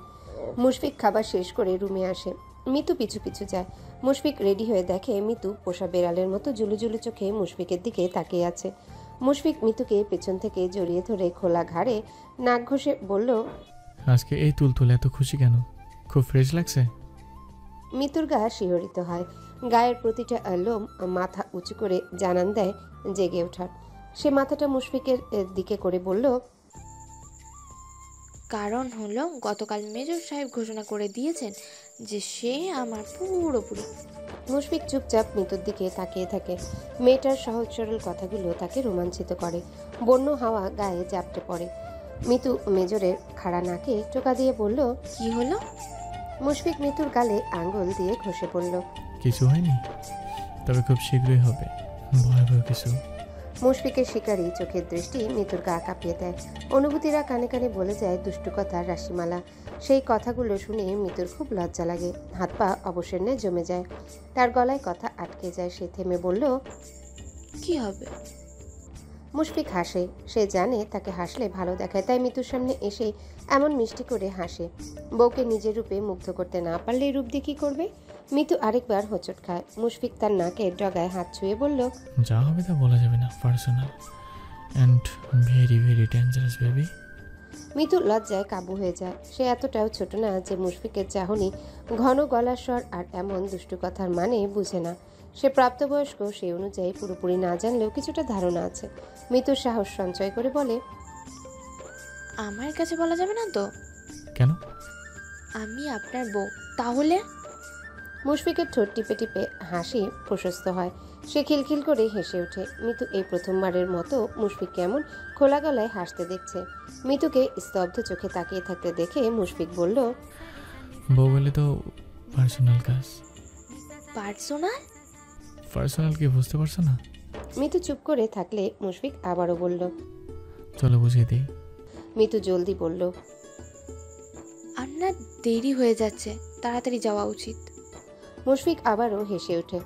মুশফিক খাবার শেষ করে রুমে আসে। মিতু পিছু পিছু যায়। মুশফিক রেডি হয়ে দেখে মিতু পোষা বেড়ালের মতো জুলু জুলু চোখে মুশফিকের দিকে তাকিয়ে আছে। মুশফিক মিতুকে পেছন থেকে জড়িয়ে ধরে খোলা ঘাড়ে নাক ঘষে বলল, আজকে এই তুলতুলে এত খুশি কেন? খুব ফ্রেশ লাগছে। মিতুর গা শিহরিত হয়। গায়ের প্রতিটা লোম মাথা উঁচু করে জানান দেয় জেগে ওঠার। সে মাথাটা মুশফিকের দিকে করে বলল, কারণ হলো গতকাল মেজর সাহেব ঘোষণা করে দিয়েছেন যে সে আমার পুরোপুরি। মুশফিক চুপচাপ মিতুর দিকে তাকিয়ে থাকে। মেয়েটার সহজ সরল কথাগুলো তাকে রোমাঞ্চিত করে। বন্য হাওয়া গায়ে জাপটে পড়ে। মিতু মেজরের খাড়া নাকে টোকা দিয়ে বলল, কি হলো? মুশফিক মিতুর গালে আঙ্গুল দিয়ে ঘষে পড়ল। কিছু হয়নি, তবে খুব শীঘ্রই হবে ভয়াবহ কিছু। মুশফিকের শিকারী চোখের দৃষ্টি মিতুর গা কাঁপিয়ে দেয়। অনুভূতিরা কানে কানে বলে যায় দুষ্টু কথার রাশিমালা। সেই কথাগুলো শুনে মিতুর খুব লজ্জা লাগে। হাত পা অবসর ন্যায় জমে যায়। তার গলায় কথা আটকে যায়। সে থেমে বলল, কি হবে? মুশফিক হাসে। সে জানে তাকে হাসলে ভালো দেখায়, তাই মিতুর সামনে এসে এমন মিষ্টি করে হাসে। বউকে নিজের রূপে মুগ্ধ করতে না পারলে এই রূপ দিয়ে কি করবে? মিতু আরেকবার হোঁচট খায়। মুশফিক তার নাকের ডগায় হাত ছুঁয়ে বলল, যা হবে তা বলা যাবে না, personal and very very dangerous baby. Mitu লজ্জায় কাবু হয়ে যায়। সে এতটাও ছোট না যে মুশফিকের চাহনি, ঘন গলার স্বর আর এমন দুষ্টু কথার মানে বুঝে না। সে প্রাপ্তবয়স্ক, সেই অনুযায়ী পুরোপুরি না জানলেও কিছুটা ধারণা আছে। মিতুর সাহস সঞ্চয় করে বলে, আমার কাছে বলা যাবে না তো? কেন? আমি আপনার বউ। তাহলে? মুশফিকের ঠোঁট টিপে টিপে হাসি প্রশস্ত হয়। সে খিলখিল করে হেসে ওঠে। মিতু এই প্রথমবারের মতো মুশফিককে এমন খোলা গলায় হাসতে দেখছে। মিতুকে স্তব্ধ চোখে তাকিয়ে থাকতে দেখে মুশফিক বলল, বউ বলে তো পার্সোনাল কাজ। পার্সোনাল কি বুঝতে পারছো না? মিতু চুপ করে থাকলে মুশফিক আবারও বলল, চলো বুঝিয়ে দিই। মিতু জলদি বলল, আপনার দেরি হয়ে যাচ্ছে, তাড়াতাড়ি যাওয়া উচিত। মুশফিক আবারও হেসে ওঠে।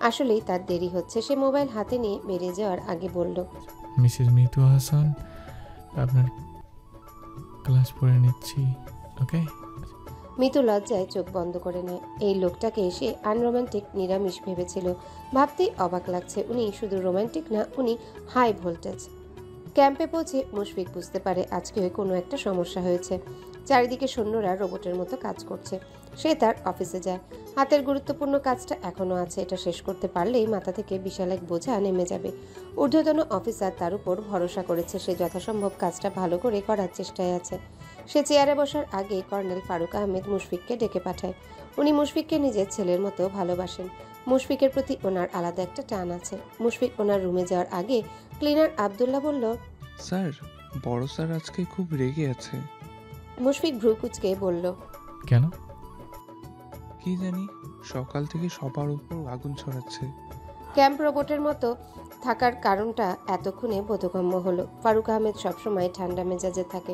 আসলেই তার দেরি হচ্ছে। সে মোবাইল হাতে নিয়ে বেরিয়ে যাওয়ার আগে বলল, মিসেস মিতু হাসান, আপনার ক্লাস পড়ে নিচ্ছি, ওকে? মিতু লজ্জায় চোখ বন্ধ করে নেয়। এই লোকটাকে এসে আনরোম্যান্টিক নিরামিষ ভেবেছিল। ভাবতেই অবাক লাগছে, উনি শুধু রোমান্টিক না, উনি হাই ভোল্টেজ। ক্যাম্পে পৌঁছে মুশফিক বুঝতে পারে আজকে কোনো একটা সমস্যা হয়েছে। চারিদিকে সৈন্যরা রোবটের মতো কাজ করছে। সে তার অফিসে যায়। হাতের গুরুত্বপূর্ণ কাজটা এখনও আছে। এটা শেষ করতে পারলেই মাথা থেকে বিশাল এক বোঝা নেমে যাবে। ঊর্ধ্বতন অফিসার তার উপর ভরসা করেছে। সে যথাসম্ভব কাজটা ভালো করে করার চেষ্টায় আছে। সে চেয়ারে বসার আগে কর্নেল ফারুক আহমেদ মুশফিককে ডেকে পাঠায়। উনি মুশফিককে নিজের ছেলের মতো ভালোবাসেন। মুশফিকের প্রতি ওনার আলাদা একটা টান আছে। মুশফিক ওনার রুমে যাওয়ার আগে ক্লিনার আব্দুল্লাহ বলল, স্যার, বড় স্যার আজকে খুব রেগে আছে। মুশফিক ভ্রু কুঁচকে বলল, কেন? কি জানি, সকাল থেকে সবার উপর আগুন ছড়াচ্ছে। ক্যাম্প রোবটের মতো থাকার কারণটা এতক্ষণে বোধগম্য হলো। ফারুক আহমেদ সবসময় ঠান্ডা মেজাজে থাকে,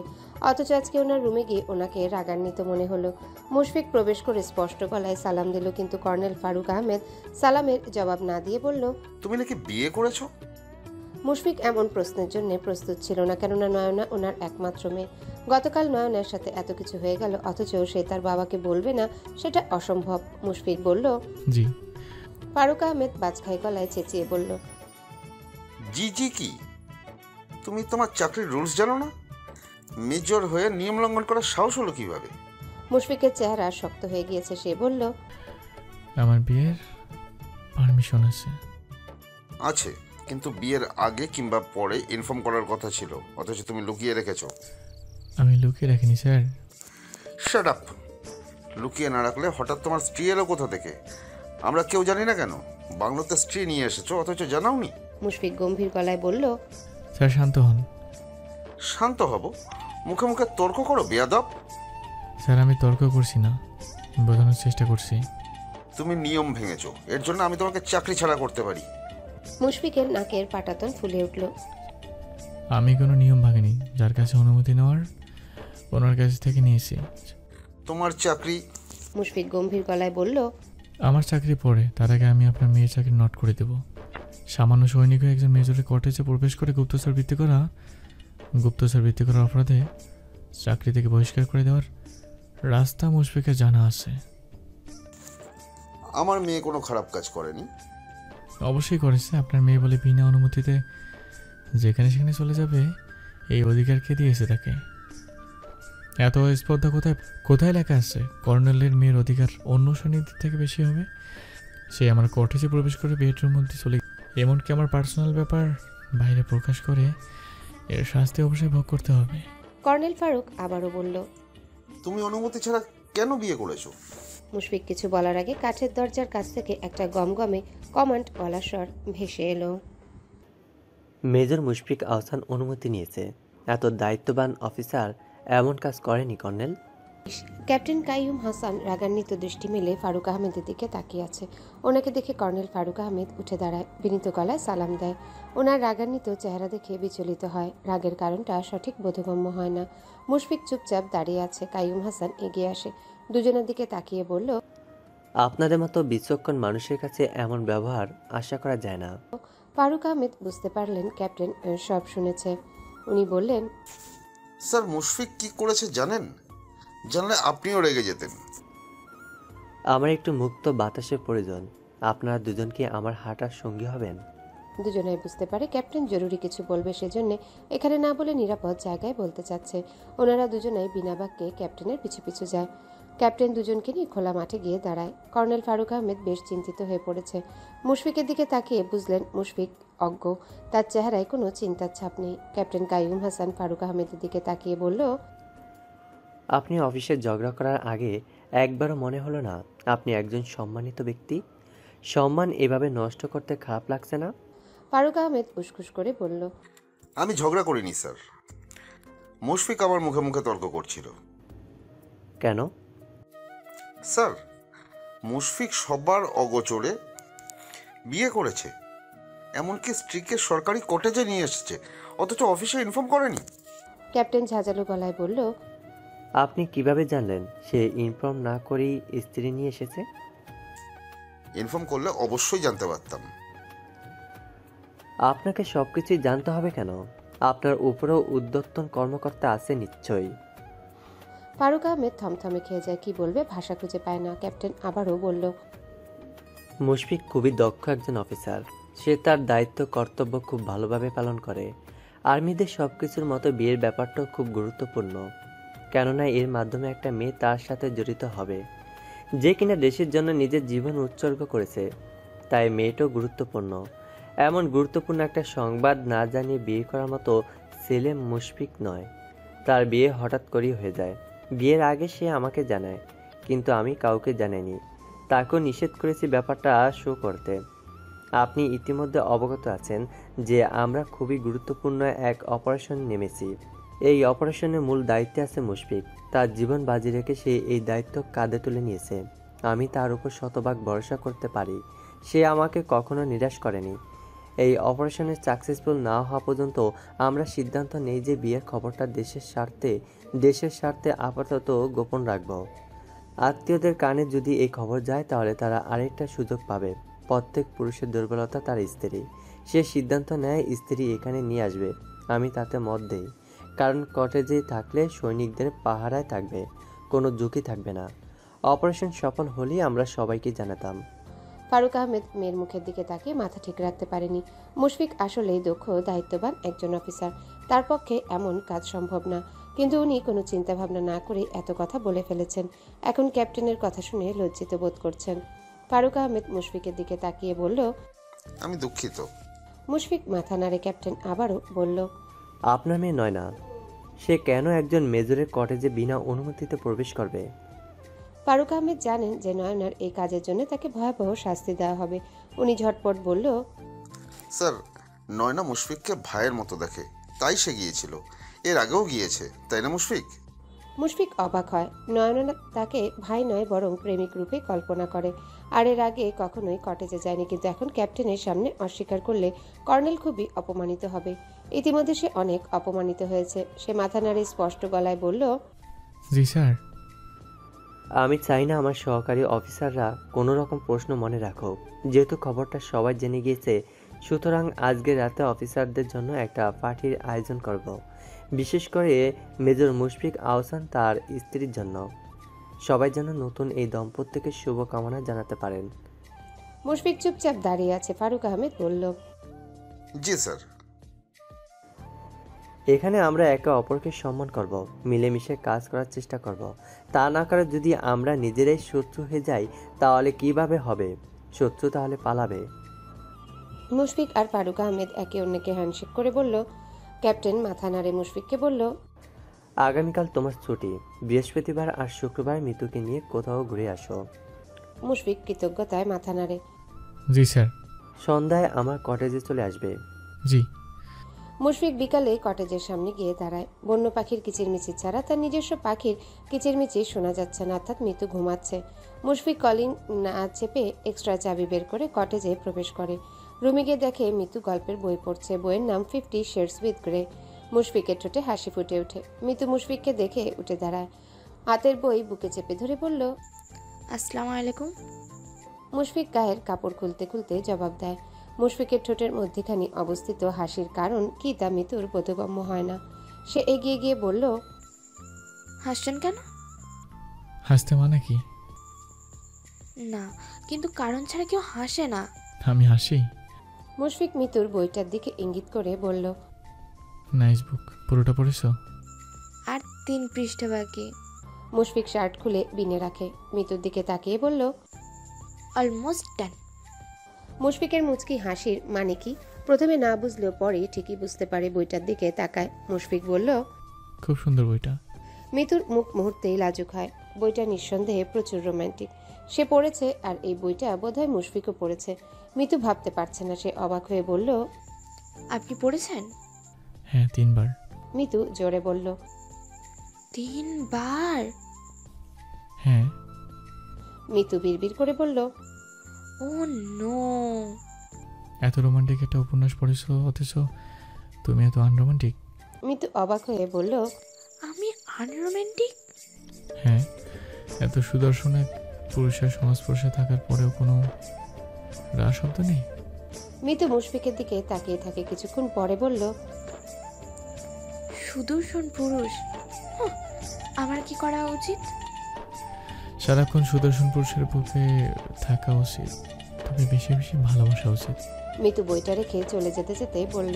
অথচ আজকে ওনার রুমে গিয়ে ওনাকে রাগান্বিত মনে হলো। মুশফিক প্রবেশ করে স্পষ্ট গলায় সালাম দিল, কিন্তু কর্নেল ফারুক আহমেদ সালামের জবাব না দিয়ে বলল, তুমি নাকি বিয়ে করেছো? মুশফিক এমন প্রশ্নের জন্য প্রস্তুত ছিল না, কেননা নয়না ওনার একমাত্র মেয়ে। গতকাল নয়নার সাথে এত কিছু হয়ে গেল, অথচ সে তার বাবাকে বলবে না, সেটা অসম্ভব। মুশফিক বলল, জি। ফারুক আহমেদ বাজখাই গলায় চেঁচিয়ে বলল, জি জি কি? তুমি তোমার চাকরির রুলস জানো না? মেজর হয়ে নিয়ম লঙ্ঘন করার সাহস হলো কিভাবে? মুশফিকের চেহারা শক্ত হয়ে গিয়েছে। সে বলল, আমার বিয়ের পারমিশন আছে। আছে, কিন্তু বিয়ের আগে কিংবা পরে ইনফর্ম করার কথা ছিল, অথচ তুমি লুকিয়ে রেখেছো। আমি লুকিয়ে রাখিনি স্যার। Shut up! লুকিয়ে না রাখলে হঠাৎ তোমার স্ত্রী এলো কোথা থেকে? আমরা কেউ জানি না কেন? বাংলোতে স্ত্রী নিয়ে এসেছো, অথচ জানাওনি। মুশফিক গম্ভীর গলায় বলল, স্যার শান্ত হন। শান্ত হব? মুখে মুখে তর্ক করো বেয়াদব! স্যার আমি তর্ক করছি না, বোঝানোর চেষ্টা করছি। তুমি নিয়ম ভেঙেছো, এর জন্য আমি তোমাকে চাকরি ছাড়া করতে পারি। মুশফিকের নাকের পাটাতন ফুলে উঠল। আমি কোনো নিয়ম ভাঙিনি, যার কাছে অনুমতি নেওয়ার ওনার কাছ থেকে নিয়েছি। তোমার চাকরি। মুশফিক গম্ভীর গলায় বলল, আমার চাকরি পড়ে, তার আগে আমি আপনার মেয়ের চাকরি নট করে দেব। সামান্য সৈনিক হয়ে একজন মেজরের কটেজে প্রবেশ করে গুপ্তচর বৃত্তি করার অপরাধে চাকরি থেকে বহিষ্কার করে দেওয়ার রাস্তা মুশফিকের জানা আছে। আমার মেয়ে কোনো খারাপ কাজ করেনি। অবশ্যই করেছে। আপনার মেয়ে বলে বিনা অনুমতিতে যেখানে সেখানে চলে যাবে, এই অধিকার কে দিয়েছে তাকে? এত স্পর্ধা কোথায় কোথায় লেখা আছে কর্নেলের মেয়ের অধিকার অন্য সৈনিকদের থেকে বেশি হবে? সে আমার কটেজে প্রবেশ করে বেডরুম মধ্যে চলে, এমনকি আমার পার্সোনাল ব্যাপার বাইরে প্রকাশ করে, এর শাস্তি অবশ্যই ভোগ করতে হবে। কর্নেল ফারুক আবারও বলল, তুমি অনুমতি ছাড়া কেন বিয়ে করেছো? মুশফিক কিছু বলার আগে কাঠের দরজার কাছ থেকে একটা গমগমে কমান্ড গলার স্বর ভেসে এলো। মেজর মুশফিক আহসান অনুমতি নিয়েছে। এত দায়িত্ববান অফিসার এমন কাজ করেনি কর্নেল। ক্যাপ্টেন কাইয়ুম হাসান রাগান্বিত দৃষ্টি মেলে ফারুক আহমেদের দিকে তাকিয়ে আছে। ওনাকে দেখে কর্নেল ফারুক আহমেদ উঠে দাঁড়ায়, বিনীত গলায় সালাম দেয়। ওনার রাগান্বিত চেহারা দেখে বিচলিত হয়। রাগের কারণটা সঠিক বোধগম্য হয় না। মুশফিক চুপচাপ দাঁড়িয়ে আছে। কাইয়ুম হাসান এগিয়ে আসে, দুজনের দিকে তাকিয়ে বলল, আপনাদের মতো বিচক্ষণ মানুষের কাছে এমন ব্যবহার আশা করা যায় না। ফারুক আহমেদ বুঝতে পারলেন ক্যাপ্টেন সব শুনেছে। উনি বললেন, স্যার, মুশফিক কি করেছে জানেন? জানলে আপনিও রেগে যেতেন। আমার একটু মুক্ত বাতাসের প্রয়োজন। আপনারা দুজন কি আমার হাঁটার সঙ্গী হবেন? দুজনেই বুঝতে পারে ক্যাপ্টেন জরুরি কিছু বলবে, সেজন্য এখানে না বলে নিরাপদ জায়গায় বলতে চাচ্ছে। ওনারা দুজনেই বিনা বাক্যে ক্যাপ্টেনের পিছু পিছু যায়। ক্যাপ্টেন দুজনকে নিয়ে খোলা মাঠে গিয়ে দাঁড়ায়। কর্নেল ফারুক আহমেদ বেশ চিন্তিত হয়ে পড়েছে। মুশফিকের দিকে তাকিয়ে বুঝলেন মুশফিক অজ্ঞ, তার চেহারায় কোনো চিন্তার ছাপ নেই। ক্যাপ্টেন কাইয়ুম হাসান ফারুক আহমেদের দিকে তাকিয়ে বলল, আপনি অফিসে ঝগড়া করার আগে একবারও মনে হলো না আপনি একজন সম্মানিত ব্যক্তি? সম্মান এভাবে নষ্ট করতে খারাপ লাগছে না? ফারুক আহমেদ উসখুস করে বলল, আমি ঝগড়া করিনি স্যার। মুশফিক আমার মুখে মুখে তর্ক করছিল। কেন? স্যার, মুশফিক সবার অগোচরে বিয়ে করেছে, এমনকি স্ত্রীকে সরকারি কটেজে নিয়ে এসেছে, অথচ অফিসে ইনফর্ম করেনি। ক্যাপ্টেন ঝাঁঝালো গলায় বলল, আপনি কিভাবে জানলেন সে ইনফর্ম না করেই স্ত্রী নিয়ে এসেছে? ইনফর্ম করলে অবশ্যই জানতে পারতাম। আপনাকে সব কিছুই জানতে হবে কেন? আপনার উপরেও উদ্যতন কর্মকর্তা আছে নিশ্চয়ই। ফারুক আহমেদ থমথমে খেয়ে যায়, কি বলবে ভাষা খুঁজে পায় না। ক্যাপ্টেন আবারও বলল, মুশফিক খুবই দক্ষ একজন অফিসার। সে তার দায়িত্ব কর্তব্য খুব ভালোভাবে পালন করে। আর্মিদের সব কিছুর মতো বিয়ের ব্যাপারটাও খুব গুরুত্বপূর্ণ, কেননা এর মাধ্যমে একটা মেয়ে তার সাথে জড়িত হবে যে কিনা দেশের জন্য নিজের জীবন উৎসর্গ করেছে। তাই মেয়েটাও গুরুত্বপূর্ণ। এমন গুরুত্বপূর্ণ একটা সংবাদ না জানিয়ে বিয়ে করার মতো ছেলে মুশফিক নয়। তার বিয়ে হঠাৎ করেই হয়ে যায়। বিয়ের আগে সে আমাকে জানায়, কিন্তু আমি কাউকে জানাইনি। তাকেও নিষেধ করেছি ব্যাপারটা শো করতে। আপনি ইতিমধ্যে অবগত আছেন যে আমরা খুবই গুরুত্বপূর্ণ এক অপারেশন নেমেছি। এই অপারেশনের মূল দায়িত্বে আছে মুশফিক। তার জীবন বাজি রেখে সে এই দায়িত্ব কাঁধে তুলে নিয়েছে। আমি তার উপর শতভাগ ভরসা করতে পারি। সে আমাকে কখনো নিরাশ করেনি। এই অপারেশনের সাকসেসফুল না হওয়া পর্যন্ত আমরা সিদ্ধান্ত নেই যে বিয়ের খবরটা দেশের স্বার্থে আপাতত গোপন রাখব। আত্মীয়দের কানে যদি এই খবর যায় তাহলে তারা আরেকটা সুযোগ পাবে। প্রত্যেক পুরুষের দুর্বলতা তার স্ত্রী। সে সিদ্ধান্ত নেয় স্ত্রী এখানে নিয়ে আসবে। আমি তাতে মত দেই, কারণ কটেজে থাকলে সৈনিকদের পাহারায় থাকবে, কোনো ঝুঁকি থাকবে না। অপারেশন সফল হলেই আমরা সবাইকে জানাতাম। ফারুক আহমেদ মেয়ের মুখের দিকে তাকিয়ে মাথা ঠিক রাখতে পারেনি। মুশফিক আসলেই দক্ষ, দায়িত্ববান একজন অফিসার। তার পক্ষে এমন কাজ সম্ভব না, কিন্তু উনি কোনো চিন্তাভাবনা না করে এত কথা বলে ফেলেছেন। এখন ক্যাপ্টেনের কথা শুনে লজ্জিত বোধ করছেন। ফারুক আহমেদ মুশফিকের দিকে তাকিয়ে বলল, আমি দুঃখিত। মুশফিক মাথা নাড়ে। ক্যাপ্টেন আবারও বলল, আপনার মেয়ে নয় না, সে কেন একজন মেজরের কটেজে বিনা অনুমতিতে প্রবেশ করবে? ফারুক আহমেদ জানেন যে নয়নার এই কাজের জন্য তাকে ভয়াবহ শাস্তি দেওয়া হবে। উনি ঝটপট বলল, স্যার, নয়না মুশফিককে ভাইয়ের মতো দেখে, তাই সে গিয়েছিল। এর আগেও গিয়েছে, তাই না মুশফিক? মুশফিক অবাক হয়। নয়না তাকে ভাই নয় বরং প্রেমিক রূপে কল্পনা করে। আর এর আগে কখনোই কটেজে যায়নি, কিন্তু এখন ক্যাপ্টেনের সামনে অস্বীকার করলে কর্নেল খুবই অপমানিত হবে। ইতিমধ্যে সে অনেক অপমানিত হয়েছে। সে মাথা নাড়ে স্পষ্ট গলায় বলল, জি স্যার। আমি চাই না আমার সহকারী অফিসাররা কোনো রকম প্রশ্ন মনে রাখুক। যেহেতু খবরটা সবাই জেনে গিয়েছে, সুতরাং আজকে রাতে অফিসারদের জন্য একটা পার্টির আয়োজন করব, বিশেষ করে মেজর মুশফিক আহসান তার স্ত্রীর জন্য। সবাই যেন নতুন এই দম্পতিকে শুভকামনা জানাতে পারেন। মুশফিক চুপচাপ দাঁড়িয়ে আছে। ফারুক আহমেদ বলল, জি স্যার। এখানে আমরা একে অপরকে সম্মান করব, মিলেমিশে কাজ করার চেষ্টা করব। তা না করে যদি আমরা নিজেরাই শত্রু হয়ে যাই তাহলে কিভাবে হবে? শত্রু তাহলে পালাবে। মুশফিক আর ফারুক আহমেদ একে অন্যকে হ্যান্ডশেক করে বলল। ক্যাপ্টেন মাথা নাড়ে মুশফিককে বলল, আগামীকাল তোমার ছুটি। বৃহস্পতিবার আর শুক্রবার মিতুকে নিয়ে কোথাও ঘুরে আসো। মুশফিক কৃতজ্ঞতায় মাথা নাড়ে। জি স্যার। সন্ধ্যায় আমার কটেজে চলে আসবে। জি। মুশফিক বিকালে কটেজের সামনে গিয়ে দাঁড়ায়। বন্য পাখির কিচিরমিচির ছাড়া তার নিজস্ব পাখির কিচিরমিচির শোনা যাচ্ছে না, অর্থাৎ মিতু ঘুমাচ্ছে। মুশফিক কলিং না চেপে এক্সট্রা চাবি বের করে কটেজে প্রবেশ করে। রুমে গিয়ে দেখে মিতু গল্পের বই পড়ছে। বইয়ের নাম 50 শেডস উইথ গ্রে। মুশফিকের ঠোঁটে হাসি ফুটে ওঠে। মিতু মুশফিককে দেখে উঠে দাঁড়ায়। হাতের বই বুকে চেপে ধরে বলল, আসসালামু আলাইকুম। মুশফিক গায়ের কাপড় খুলতে খুলতে জবাব দেয়। মুশফিকের ঠোঁটের মধ্যেখানে অবস্থিত হাসির কারণ কি তা মিতুর বোধগম্য হয় না। সে এগিয়ে গিয়ে বলল, হাসছেন কেন? হাসতে মানে কি? না, কিন্তু কারণ ছাড়া কেউ হাসে না। আমি হাসি? মুশফিক মিতুর বইটার দিকে ইঙ্গিত করে বলল, নাইস বুক। পুরোটা পড়েছো? আর 3 পৃষ্ঠা বাকি। মুশফিক শার্ট খুলে বিনে রাখে। মিতুর দিকে তাকিয়ে বলল, অলমোস্ট ডান। মুশফিকের মুচকি হাসির মানে কি প্রথমে না বুঝলেও পরে ঠিকই বুঝতে পারে। বইটার দিকে তাকায়। মুশফিক বলল, খুব সুন্দর বইটা। মিতুর মুখ মুহূর্তেই লাজুক হয়। বইটা নিঃসন্দেহে প্রচুর রোমান্টিক। সে পড়েছে, আর এই বইটা বোধহয় মুশফিকও পড়েছে। মিতু ভাবতে পারছে না। সে অবাক হয়ে বলল, আপনি পড়েছেন? হ্যাঁ, 3 বার। মিতু জোরে বলল, 3 বার? হ্যাঁ। মিতু বিড়বিড় করে বলল, ও নো। এত রোমান্টিক একটা উপন্যাস পড়েছো, অথচ তুমি এত আনরোমান্টিক। মিতু অবাক হয়ে বলল, আমি আনরোম্যান্টিক? হ্যাঁ, এত সুদর্শন এক পুরুষের সংস্পর্শে থাকার পরেও কোনো রা শব্দ নেই? মিতু মুশফিকের দিকে তাকিয়ে থাকে, কিছুক্ষণ পরে বলল, সুদর্শন পুরুষ। হুঁ, আমার কি করা উচিত? সারাক্ষণ সুদর্শন পুরুষের বুকে থাকা উচিত, তবে বেশি বেশি ভালোবাসা উচিত। মিতু বইটা রেখে চলে যেতে যেতে বলল,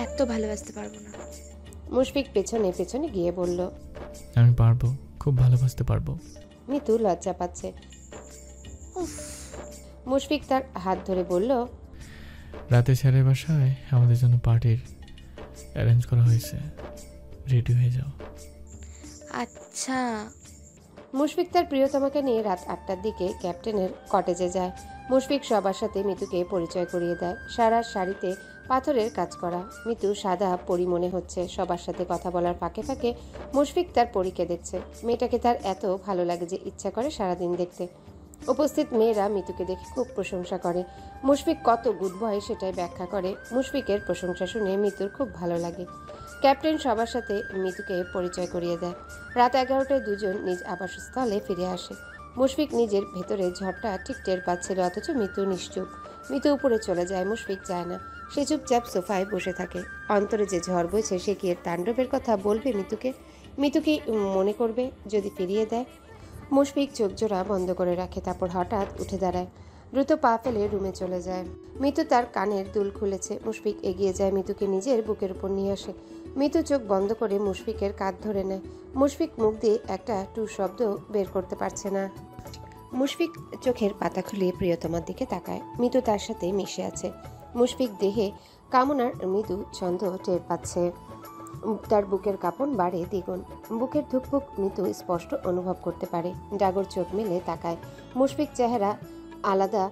এত ভালোবাসতে পারবো না। মুশফিক পেছনে পেছনে গিয়ে বলল, আমি পারবো, খুব ভালোবাসতে পারবো। মিতু লজ্জা পাচ্ছে। উফ, মুশফিক তার হাত ধরে বলল, রাতে স্যারের বাসায় আমাদের জন্য পার্টির অ্যারেঞ্জ করা হয়েছে, রেডি হয়ে যাও। আচ্ছা। মুশফিক তার প্রিয়তমাকে নিয়ে রাত 8টার দিকে ক্যাপ্টেনের কটেজে যায়। মুশফিক সবার সাথে মিতুকে পরিচয় করিয়ে দেয়। সারা শাড়িতে পাথরের কাজ করা, মিতু সাদা পরি মনে হচ্ছে। সবার সাথে কথা বলার ফাঁকে ফাঁকে মুশফিক তার পরীকে দেখছে। মেয়েটাকে তার এত ভালো লাগে যে ইচ্ছা করে সারাদিন দেখতে। উপস্থিত মেয়েরা মিতুকে দেখে খুব প্রশংসা করে। মুশফিক কত গুড বয় সেটাই ব্যাখ্যা করে। মুশফিকের প্রশংসা শুনে মিতুর খুব ভালো লাগে। ক্যাপ্টেন সবার সাথে মিতুকে পরিচয় করিয়ে দেয়। রাত 11টায় দুজন নিজ আবাসস্থলে ফিরে আসে। মুশফিক নিজের ভেতরে ঝড়টা ঠিক টের পাচ্ছিল, অথচ মিতু নিশ্চুপ। মিতু উপরে চলে যায়, মুশফিক যায় না। সে চুপচাপ সোফায় বসে থাকে। অন্তরে যে ঝড় বইছে সে কি এর তাণ্ডবের কথা বলবে মিতুকে? মিতু কি মনে করবে যদি ফিরিয়ে দেয়? মুশফিক চোখ জোড়া বন্ধ করে রাখে, তারপর হঠাৎ উঠে দাঁড়ায়। দ্রুত পা ফেলে রুমে চলে যায়। মিতু তার কানের দুল খুলেছে। মুশফিক এগিয়ে যায়, মিতুকে নিজের বুকের উপর নিয়ে আসে। মিতু চোখ বন্ধ করে মুশফিকের কাঁধ ধরে নেয়। মুশফিক মুখ দিয়ে একটা টু শব্দ বের করতে পারছে না। মুশফিক চোখের পাতা খুলিয়ে প্রিয়তমার দিকে তাকায়। মিতু তার সাথে মিশে আছে। মুশফিক দেহে কামনার মৃদু ছন্দ টের পাচ্ছে। তার বুকের কাঁপন বাড়ে দ্বিগুণ। বুকের ধুকপুক মিতু স্পষ্ট অনুভব করতে পারে। ডাগর চোখ মেলে তাকায়। মুশফিক চেহারা আলাদা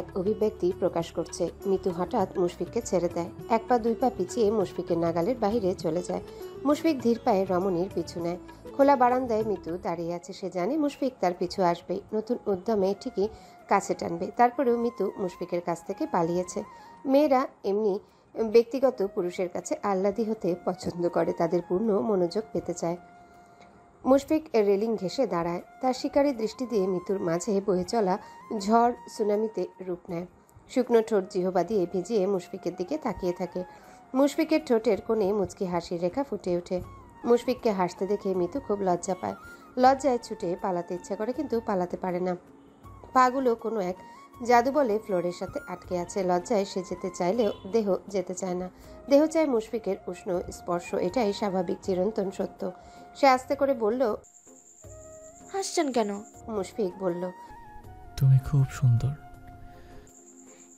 এক অভিব্যক্তি প্রকাশ করছে। মিতু হঠাৎ মুশফিককে ছেড়ে দেয়। এক পা দুই পা পিছিয়ে মুশফিকের নাগালের বাহিরে চলে যায়। মুশফিক ধীর পায়ে রমণীর পিছু নেয়। খোলা বারান্দায় মিতু দাঁড়িয়ে আছে। সে জানে মুশফিক তার পিছু আসবে, নতুন উদ্যমে ঠিকই কাছে টানবে। তারপরেও মিতু মুশফিকের কাছ থেকে পালিয়েছে। মেয়েরা এমনি ব্যক্তিগত পুরুষের কাছে আহ্লাদী হতে পছন্দ করে, তাদের পূর্ণ মনোযোগ পেতে চায়। মুশফিক রেলিং ঘেঁষে দাঁড়ায়। তার শিকারী দৃষ্টি দিয়ে মিতুর মাঝে বয়ে চলা ঝড় সুনামিতে রূপ নেয়। শুকনো ঠোঁট জিহবা দিয়ে ভিজিয়ে মুশফিকের দিকে তাকিয়ে থাকে। মুশফিকের ঠোঁটের কোণে মুচকি হাসির রেখা ফুটে ওঠে। মুশফিককে হাসতে দেখে মিতু খুব লজ্জা পায়। লজ্জায় ছুটে পালাতে ইচ্ছা করে, কিন্তু পালাতে পারে না। পাগুলো কোনো এক জাদু বলে ফ্লোরের সাথে আটকে আছে। লজ্জায় সে যেতে চাইলেও দেহ যেতে চায় না। দেহ চায় মুশফিকের উষ্ণ স্পর্শ, এটাই স্বাভাবিক চিরন্তন সত্য। সে আস্তে করে বলল, হাসছেন কেন? মুশফিক বলল, তুমি খুব সুন্দর।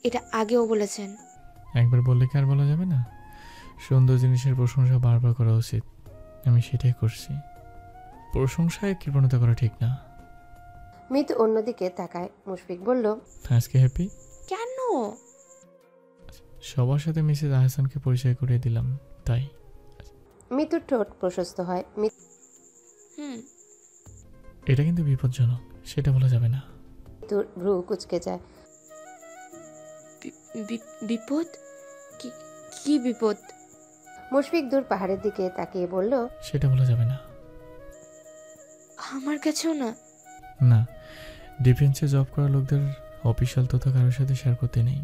এটা আগেও বলেছেন। একবার বললে কি আর বলা যাবে না? সুন্দর জিনিসের প্রশংসা বারবার করা উচিত, আমি সেটাই করছি। প্রশংসায় কৃপণতা করা ঠিক না। মিতু অন্যদিকে তাকায়। মুশফিক বলল, আজকে হ্যাপি? কেন? সবার সাথে মিসেস আহসানকে পরিচয় করিয়ে দিলাম, তাই। মিতুর ঠোঁট প্রশস্ত হয়। হুম, এটা কিন্তু বিপজ্জনক, সেটা বলা যাবে না। মিতুর ভ্রু কুঁচকে যায়। বিপদ? কি বিপদ? মুশফিক দূর পাহাড়ের দিকে তাকিয়ে বলল, সেটা বলা যাবে না। আমার কাছেও না। না, ডিফেন্সে জব করা লোকদের অফিসিয়াল তথ্য কারোর সাথে শেয়ার করতে নেই,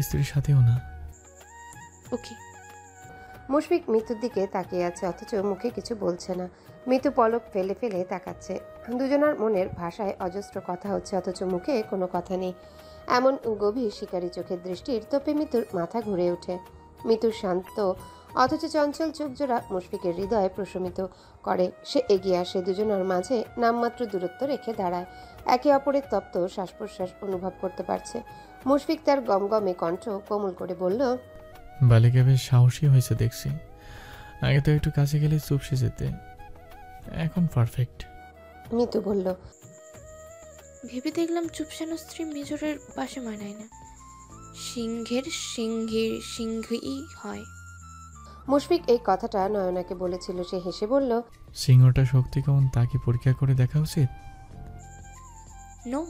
স্ত্রীর সাথেও না। ওকে। মুশফিক মিতুর দিকে তাকিয়ে আছে, অথচ মুখে কিছু বলছে না। মিতু পলক ফেলে ফেলে তাকাচ্ছে। দুজনার মনের ভাষায় অজস্র কথা হচ্ছে, অথচ মুখে কোনো কথা নেই। এমন গভীর শিকারী চোখের দৃষ্টির তোপে মিতুর মাথা ঘুরে ওঠে। মিতুর শান্ত অথচ চঞ্চল চোখ জোড়া মুশফিকের হৃদয়ে প্রশমিত করে। সে এগিয়ে আসে, দুজনের মাঝে নামমাত্র দূরত্ব রেখে দাঁড়ায়। একে অপরের তপ্ত শ্বাস প্রশ্বাস অনুভব করতে পারছে। মুশফিক তার গমগমে কণ্ঠ কোমল করে বলল, বালিকা বেশ সাহসী হয়েছে দেখছি। আগে তো একটু কাছে গেলে চুপসে যেতে, এখন পারফেক্ট। মিতু বলল, ভেবে দেখলাম চুপসানো স্ত্রী মেজরের পাশে মানায় না। সিংহের সিংহই হয়। মুশফিক এই কথাটা নয়নাকে বলেছিল। সে হেসে বলল, সিংহটা শক্তি কেমন তা কি পরীক্ষা করে দেখা উচিত? নো।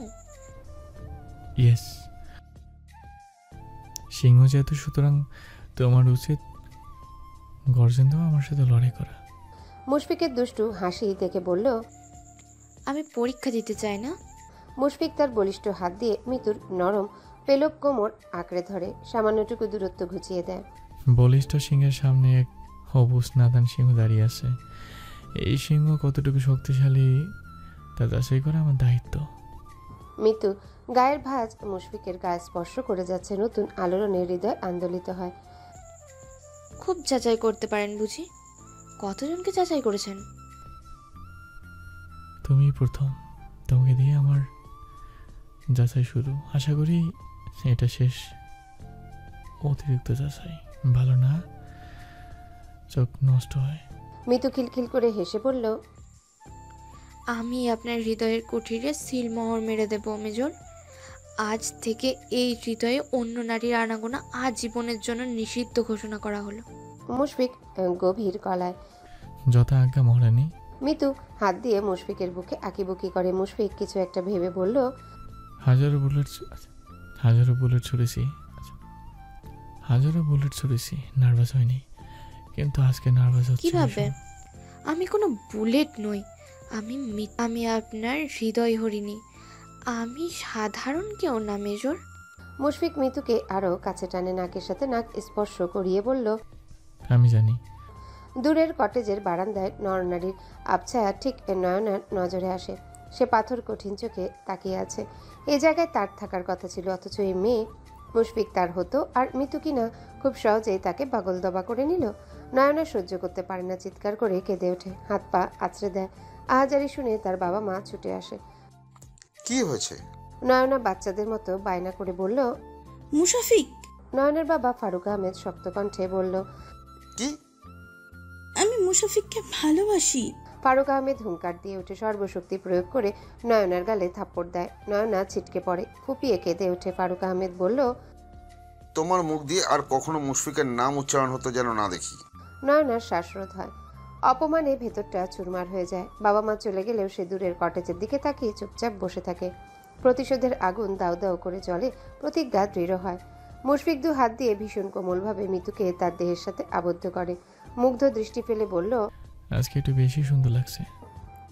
ইয়েস, সিংহ যেহেতু, সুতরাং তোমার উচিত গর্জন দেওয়া, আমার সাথে লড়াই করা। মুশফিকের দুষ্টু হাসি দেখে বলল, আমি পরীক্ষা দিতে চাই না। মুশফিক তার বলিষ্ঠ হাত দিয়ে মিতুর নরম পেলক কোমর আঁকড়ে ধরে সামান্যটুকু দূরত্ব ঘুচিয়ে দেয়। বলিষ্ঠ সিংহের সামনে এক অবুজ নাদান সিংহ দাঁড়িয়ে আছে। এই সিংহ কতটুকু শক্তিশালী তা যাচাই করা আমার দায়িত্ব। মিতু গায়ের ভাঁজ মুশফিকের গায়ে স্পর্শ করে যাচ্ছে, নতুন আলোড়নে হৃদয় আন্দোলিত হয়। খুব যাচাই করতে পারেন বুঝি? কতজনকে যাচাই করেছেন? তুমি প্রথম, তোমাকে দিয়ে আমার যাচাই শুরু। আশা করি এটা শেষ। অতিরিক্ত যাচাই ভালো না, চোখ নষ্ট হয়। মিতু খিলখিল করে হেসে বলল, আমি আপনার হৃদয়ের কুঠিরে সিলমোহর মেরে দেব মেজর। আজ থেকে এই হৃদয়ে অন্য নারীর আনাগোনা আজীবনের জন্য নিষিদ্ধ ঘোষণা করা হলো। মুশফিক গভীর গলায়। যথা আজ্ঞা মহারানী। মিতু হাত দিয়ে মুশফিকের বুকে আঁকিবুকি করে। মুশফিক কিছু একটা ভেবে বলল, হাজারো বুলেট ছুড়েছি, নার্ভাস হয়নি, কিন্তু আজকে নার্ভাস হচ্ছে। কিভাবে? আমি কোনো বুলেট নই, আমি আপনার হৃদয় হরিণী। আমি সাধারণ কেউ না মেজর। মুশফিক মিতুকে আরো কাছে টানে, নাকের সাথে নাক স্পর্শ করিয়ে বলল, আমি জানি। দূরের কটেজের বারান্দায় নরনারীর আবছায়া ঠিক নয়নার নজরে আসে। সে পাথর কঠিন চোখে তাকিয়ে আছে। এই জায়গায় তার থাকার কথা ছিল, অথচ এই মেয়ে মুশফিক তার হতো, আর মিতু কিনা খুব সহজেই তাকে পাগল দবা করে নিল। নয়না সহ্য করতে পারে না, চিৎকার করে কেঁদে ওঠে, হাত পা আছড়ে দেয়। আহাজারি শুনে তার বাবা মা ছুটে আসে। কি হয়েছে? নয়না বাচ্চাদের মতো বায়না করে বলল, মুশাফিক, নয়নের বাবা ফারুক আহমেদ শক্ত কণ্ঠে বলল, কি? আমি মুশাফিককে ভালোবাসি। ফারুক আহমেদ হুঙ্কার দিয়ে উঠে সর্বশক্তি প্রয়োগ করে নয়নার গালে থাপ্পড় দেয়। নয়না ছিটকে পড়ে, ফুপিয়ে কেঁদে ওঠে। ফারুক আহমেদ বলল, তোমার মুখ দিয়ে আর কখনো মুশফিকের নাম উচ্চারণ হতে যেন না দেখি। নয়নার শ্বাসরোধ হয়, অপমানে ভেতরটা চুরমার হয়ে যায়। বাবা মা চলে গেলেও সে দূরের কটেজের দিকে তাকিয়ে চুপচাপ বসে থাকে। প্রতিশোধের আগুন দাউ দাউ করে জ্বলে, প্রতিজ্ঞা দৃঢ় হয়। মুশফিক দু হাত দিয়ে ভীষণ কোমলভাবে মিতুকে তার দেহের সাথে আবদ্ধ করে, মুগ্ধ দৃষ্টি ফেলে বলল, আজকে একটু বেশি সুন্দর লাগছে।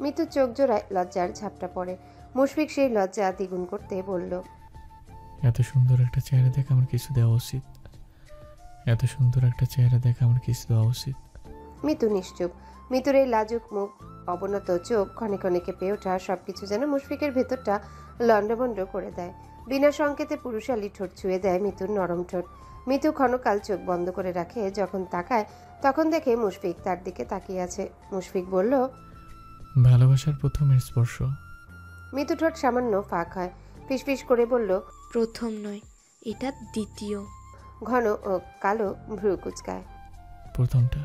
মিতুর চোখ জোড়ায় লজ্জার ঝাপটা পড়ে। মুশফিক সেই লজ্জা দ্বিগুণ করতে বলল, এত সুন্দর একটা চেহারা দেখে আমার কিছু দেওয়া উচিত। মিতু নিশ্চুপ। মিতুর এই লাজুক মুখ, অবনত চোখ, ক্ষণে ক্ষণে কেঁপে ওঠা, সবকিছু যেন মুশফিকের ভেতরটা লন্ডভন্ড করে দেয়। বিনা সংকেতে পুরুষালী ঠোঁট ছুঁয়ে দেয় মিতুর নরম ঠোঁট। মিতু ক্ষণকাল চোখ বন্ধ করে রাখে, যখন তাকায় তখন দেখে মুশফিক তার দিকে তাকিয়ে আছে। মুশফিক বলল, ভালোবাসার প্রথমের স্পর্শ। মিতু ঠোঁট সামান্য ফাঁক হয়, ফিসফিস করে বলল, প্রথম নয়, এটা দ্বিতীয়। ঘন ও কালো ভ্রু কুচকায়। প্রথমটা।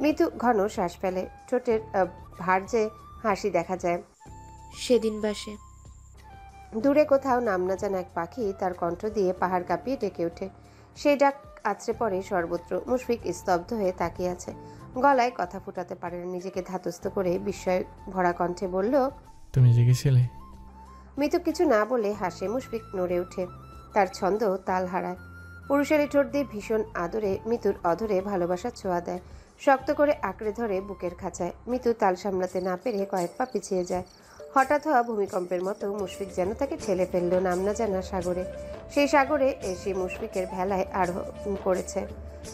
মিতু ঘন শ্বাস ফেলে, ঠোঁটের ভার্যে হাসি দেখা যায়। সেদিন বাসে দূরে কোথাও নাম না জানা এক পাখি তার কণ্ঠ দিয়ে পাহাড় কাঁপিয়ে ডেকে ওঠে। সেই ডাক আছড়ে পড়ে সর্বত্র। মুশফিক স্তব্ধ হয়ে তাকিয়ে আছে, গলায় কথা ফুটাতে পারে না। নিজেকে ধাতস্থ করে বিস্ময় ভরা কণ্ঠে বলল, তুমি জেগেছিলে? মিতু কিছু না বলে হাসে। মুশফিক নড়ে ওঠে, তার ছন্দ তাল হারায়। পুরুষালী ঠোঁট দিয়ে ভীষণ আদরে মিতুর অধরে ভালোবাসার ছোঁয়া দেয়, শক্ত করে আঁকড়ে ধরে বুকের খাঁচায়। মিতু তাল সামলাতে না পেরে কয়েক পা পিছিয়ে যায়। হঠাৎ হওয়া ভূমিকম্পের মতো মুশফিক যেন তাকে ঠেলে ফেলল নাম না জানা সাগরে। সেই সাগরে এসে মুশফিকের ভেলায় আরোহণ করেছে।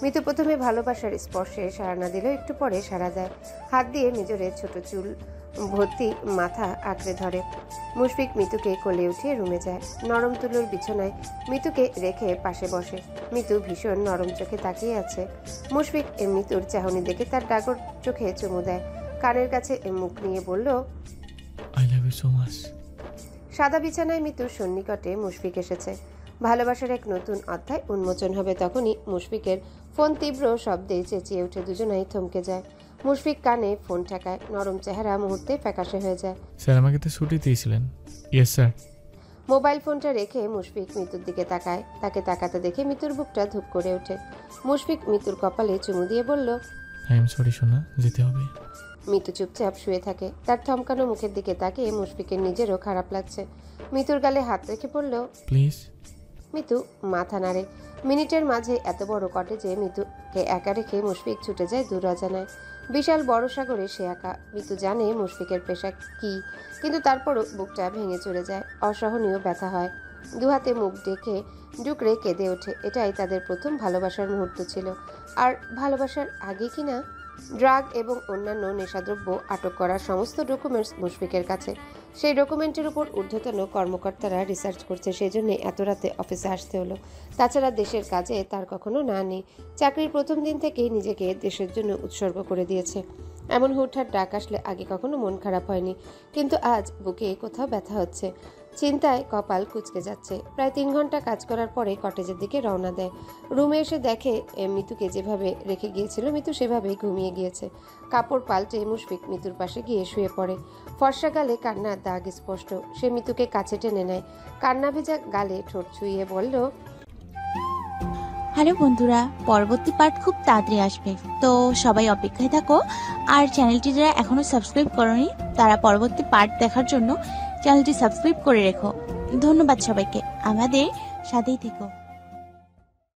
মিতু প্রথমে ভালোবাসার স্পর্শে সাড়া না দিলেও একটু পরে সাড়া দেয়। হাত দিয়ে মেজরের ছোট চুল ভর্তি মাথা আঁকড়ে ধরে। মুশফিক মিতুকে কোলে উঠিয়ে রুমে যায়। নরম তুলোর বিছানায় মিতুকে রেখে পাশে বসে। মিতু ভীষণ নরম চোখে তাকিয়ে আছে। মুশফিক মিতুর চাহনি দেখে তার ডাগর চোখে চুমু দেয়, কানের কাছে মুখ নিয়ে বলল, I love you so much. সাদা বিছানায় মিতুর সন্নিকটে মুশফিক এসেছে। ভালোবাসার এক নতুন অধ্যায় উন্মোচন হবে তখনই। মুশফিকের ফোন তীব্র শব্দে চেঁচিয়ে উঠে দুজনাই থমকে যায়। মুশফিক কানে ফোন ঠেকায়, নরম চেহারা মুহূর্তে ফ্যাকাশে হয়ে যায়। স্যার আমাকে তো ছুটি দিয়েছিলেন। Yes sir. মোবাইল ফোনটা রেখে মুশফিক মিতুর দিকে তাকায়। তাকে তাকাতে দেখে মিতুর বুকটা ধুপ করে ওঠে। মুশফিক মিতুর কপালে চুমু দিয়ে বলল, আই এম সরি সোনা, যেতে হবে। মিতু চুপচাপ শুয়ে থাকে। তার থমকানো মুখের দিকে তাকিয়ে মুশফিকের নিজেরও খারাপ লাগছে। মিতুর গালে হাত রেখে বলল, প্লিজ। মিতু মাথা নাড়ে। মিনিটের মাঝে এত বড় কটেজে মিতুকে একা রেখে মুশফিক ছুটে যায় দূর অজানায়। বিশাল বড় সাগরে সে একা। মিতু জানে মুশফিকের পেশা কি, কিন্তু তারপরও বুকটা ভেঙে চলে যায়, অসহনীয় ব্যথা হয়। দুহাতে মুখ ডেকে ডুকরে কেঁদে ওঠে। এটাই তাদের প্রথম ভালোবাসার মুহূর্ত ছিল। আর ভালোবাসার আগে কিনা ড্রাগ এবং অন্যান্য নেশাদ্রব্য আটক করার সমস্ত ডকুমেন্টস মুশফিকের কাছে। সেই ডকুমেন্টের উপর ঊর্ধ্বতন কর্মকর্তারা রিসার্চ করছে, সেই জন্য এত রাতে অফিসে আসতে হলো। তাছাড়া দেশের কাজে তার কখনো না নেই। চাকরির প্রথম দিন থেকেই নিজেকে দেশের জন্য উৎসর্গ করে দিয়েছে। এমন হুটহাট ডাক আসলে আগে কখনো মন খারাপ হয়নি, কিন্তু আজ বুকে কোথাও ব্যথা হচ্ছে। চিন্তায় কপাল কুঁচকে যাচ্ছে। প্রায় 3 ঘন্টা কাজ করার পরে কটেজের দিকে রওনা দেয়। রুমে এসে দেখে মিতুকে যেভাবে রেখে গিয়েছিল মিতু সেভাবেই ঘুমিয়ে গিয়েছে। কাপড় পাল্টে মুশফিক মিতুর পাশে গিয়ে শুয়ে পড়ে। ফর্সা গালে কান্নার দাগ স্পষ্ট। সে মিতুকে কাছে টেনে নেয়, কান্না ভেজা গালে ঠোঁট ছুঁয়ে বলল, হ্যালো বন্ধুরা, পরবর্তী পার্ট খুব তাড়াতাড়ি আসবে, তো সবাই অপেক্ষায় থাকো। আর চ্যানেলটি যারা এখনো সাবস্ক্রাইব করোনি তারা পরবর্তী পার্ট দেখার জন্য চ্যানেলটি সাবস্ক্রাইব করে রেখো। ধন্যবাদ সবাইকে, আমাদের সাথেই থেকো।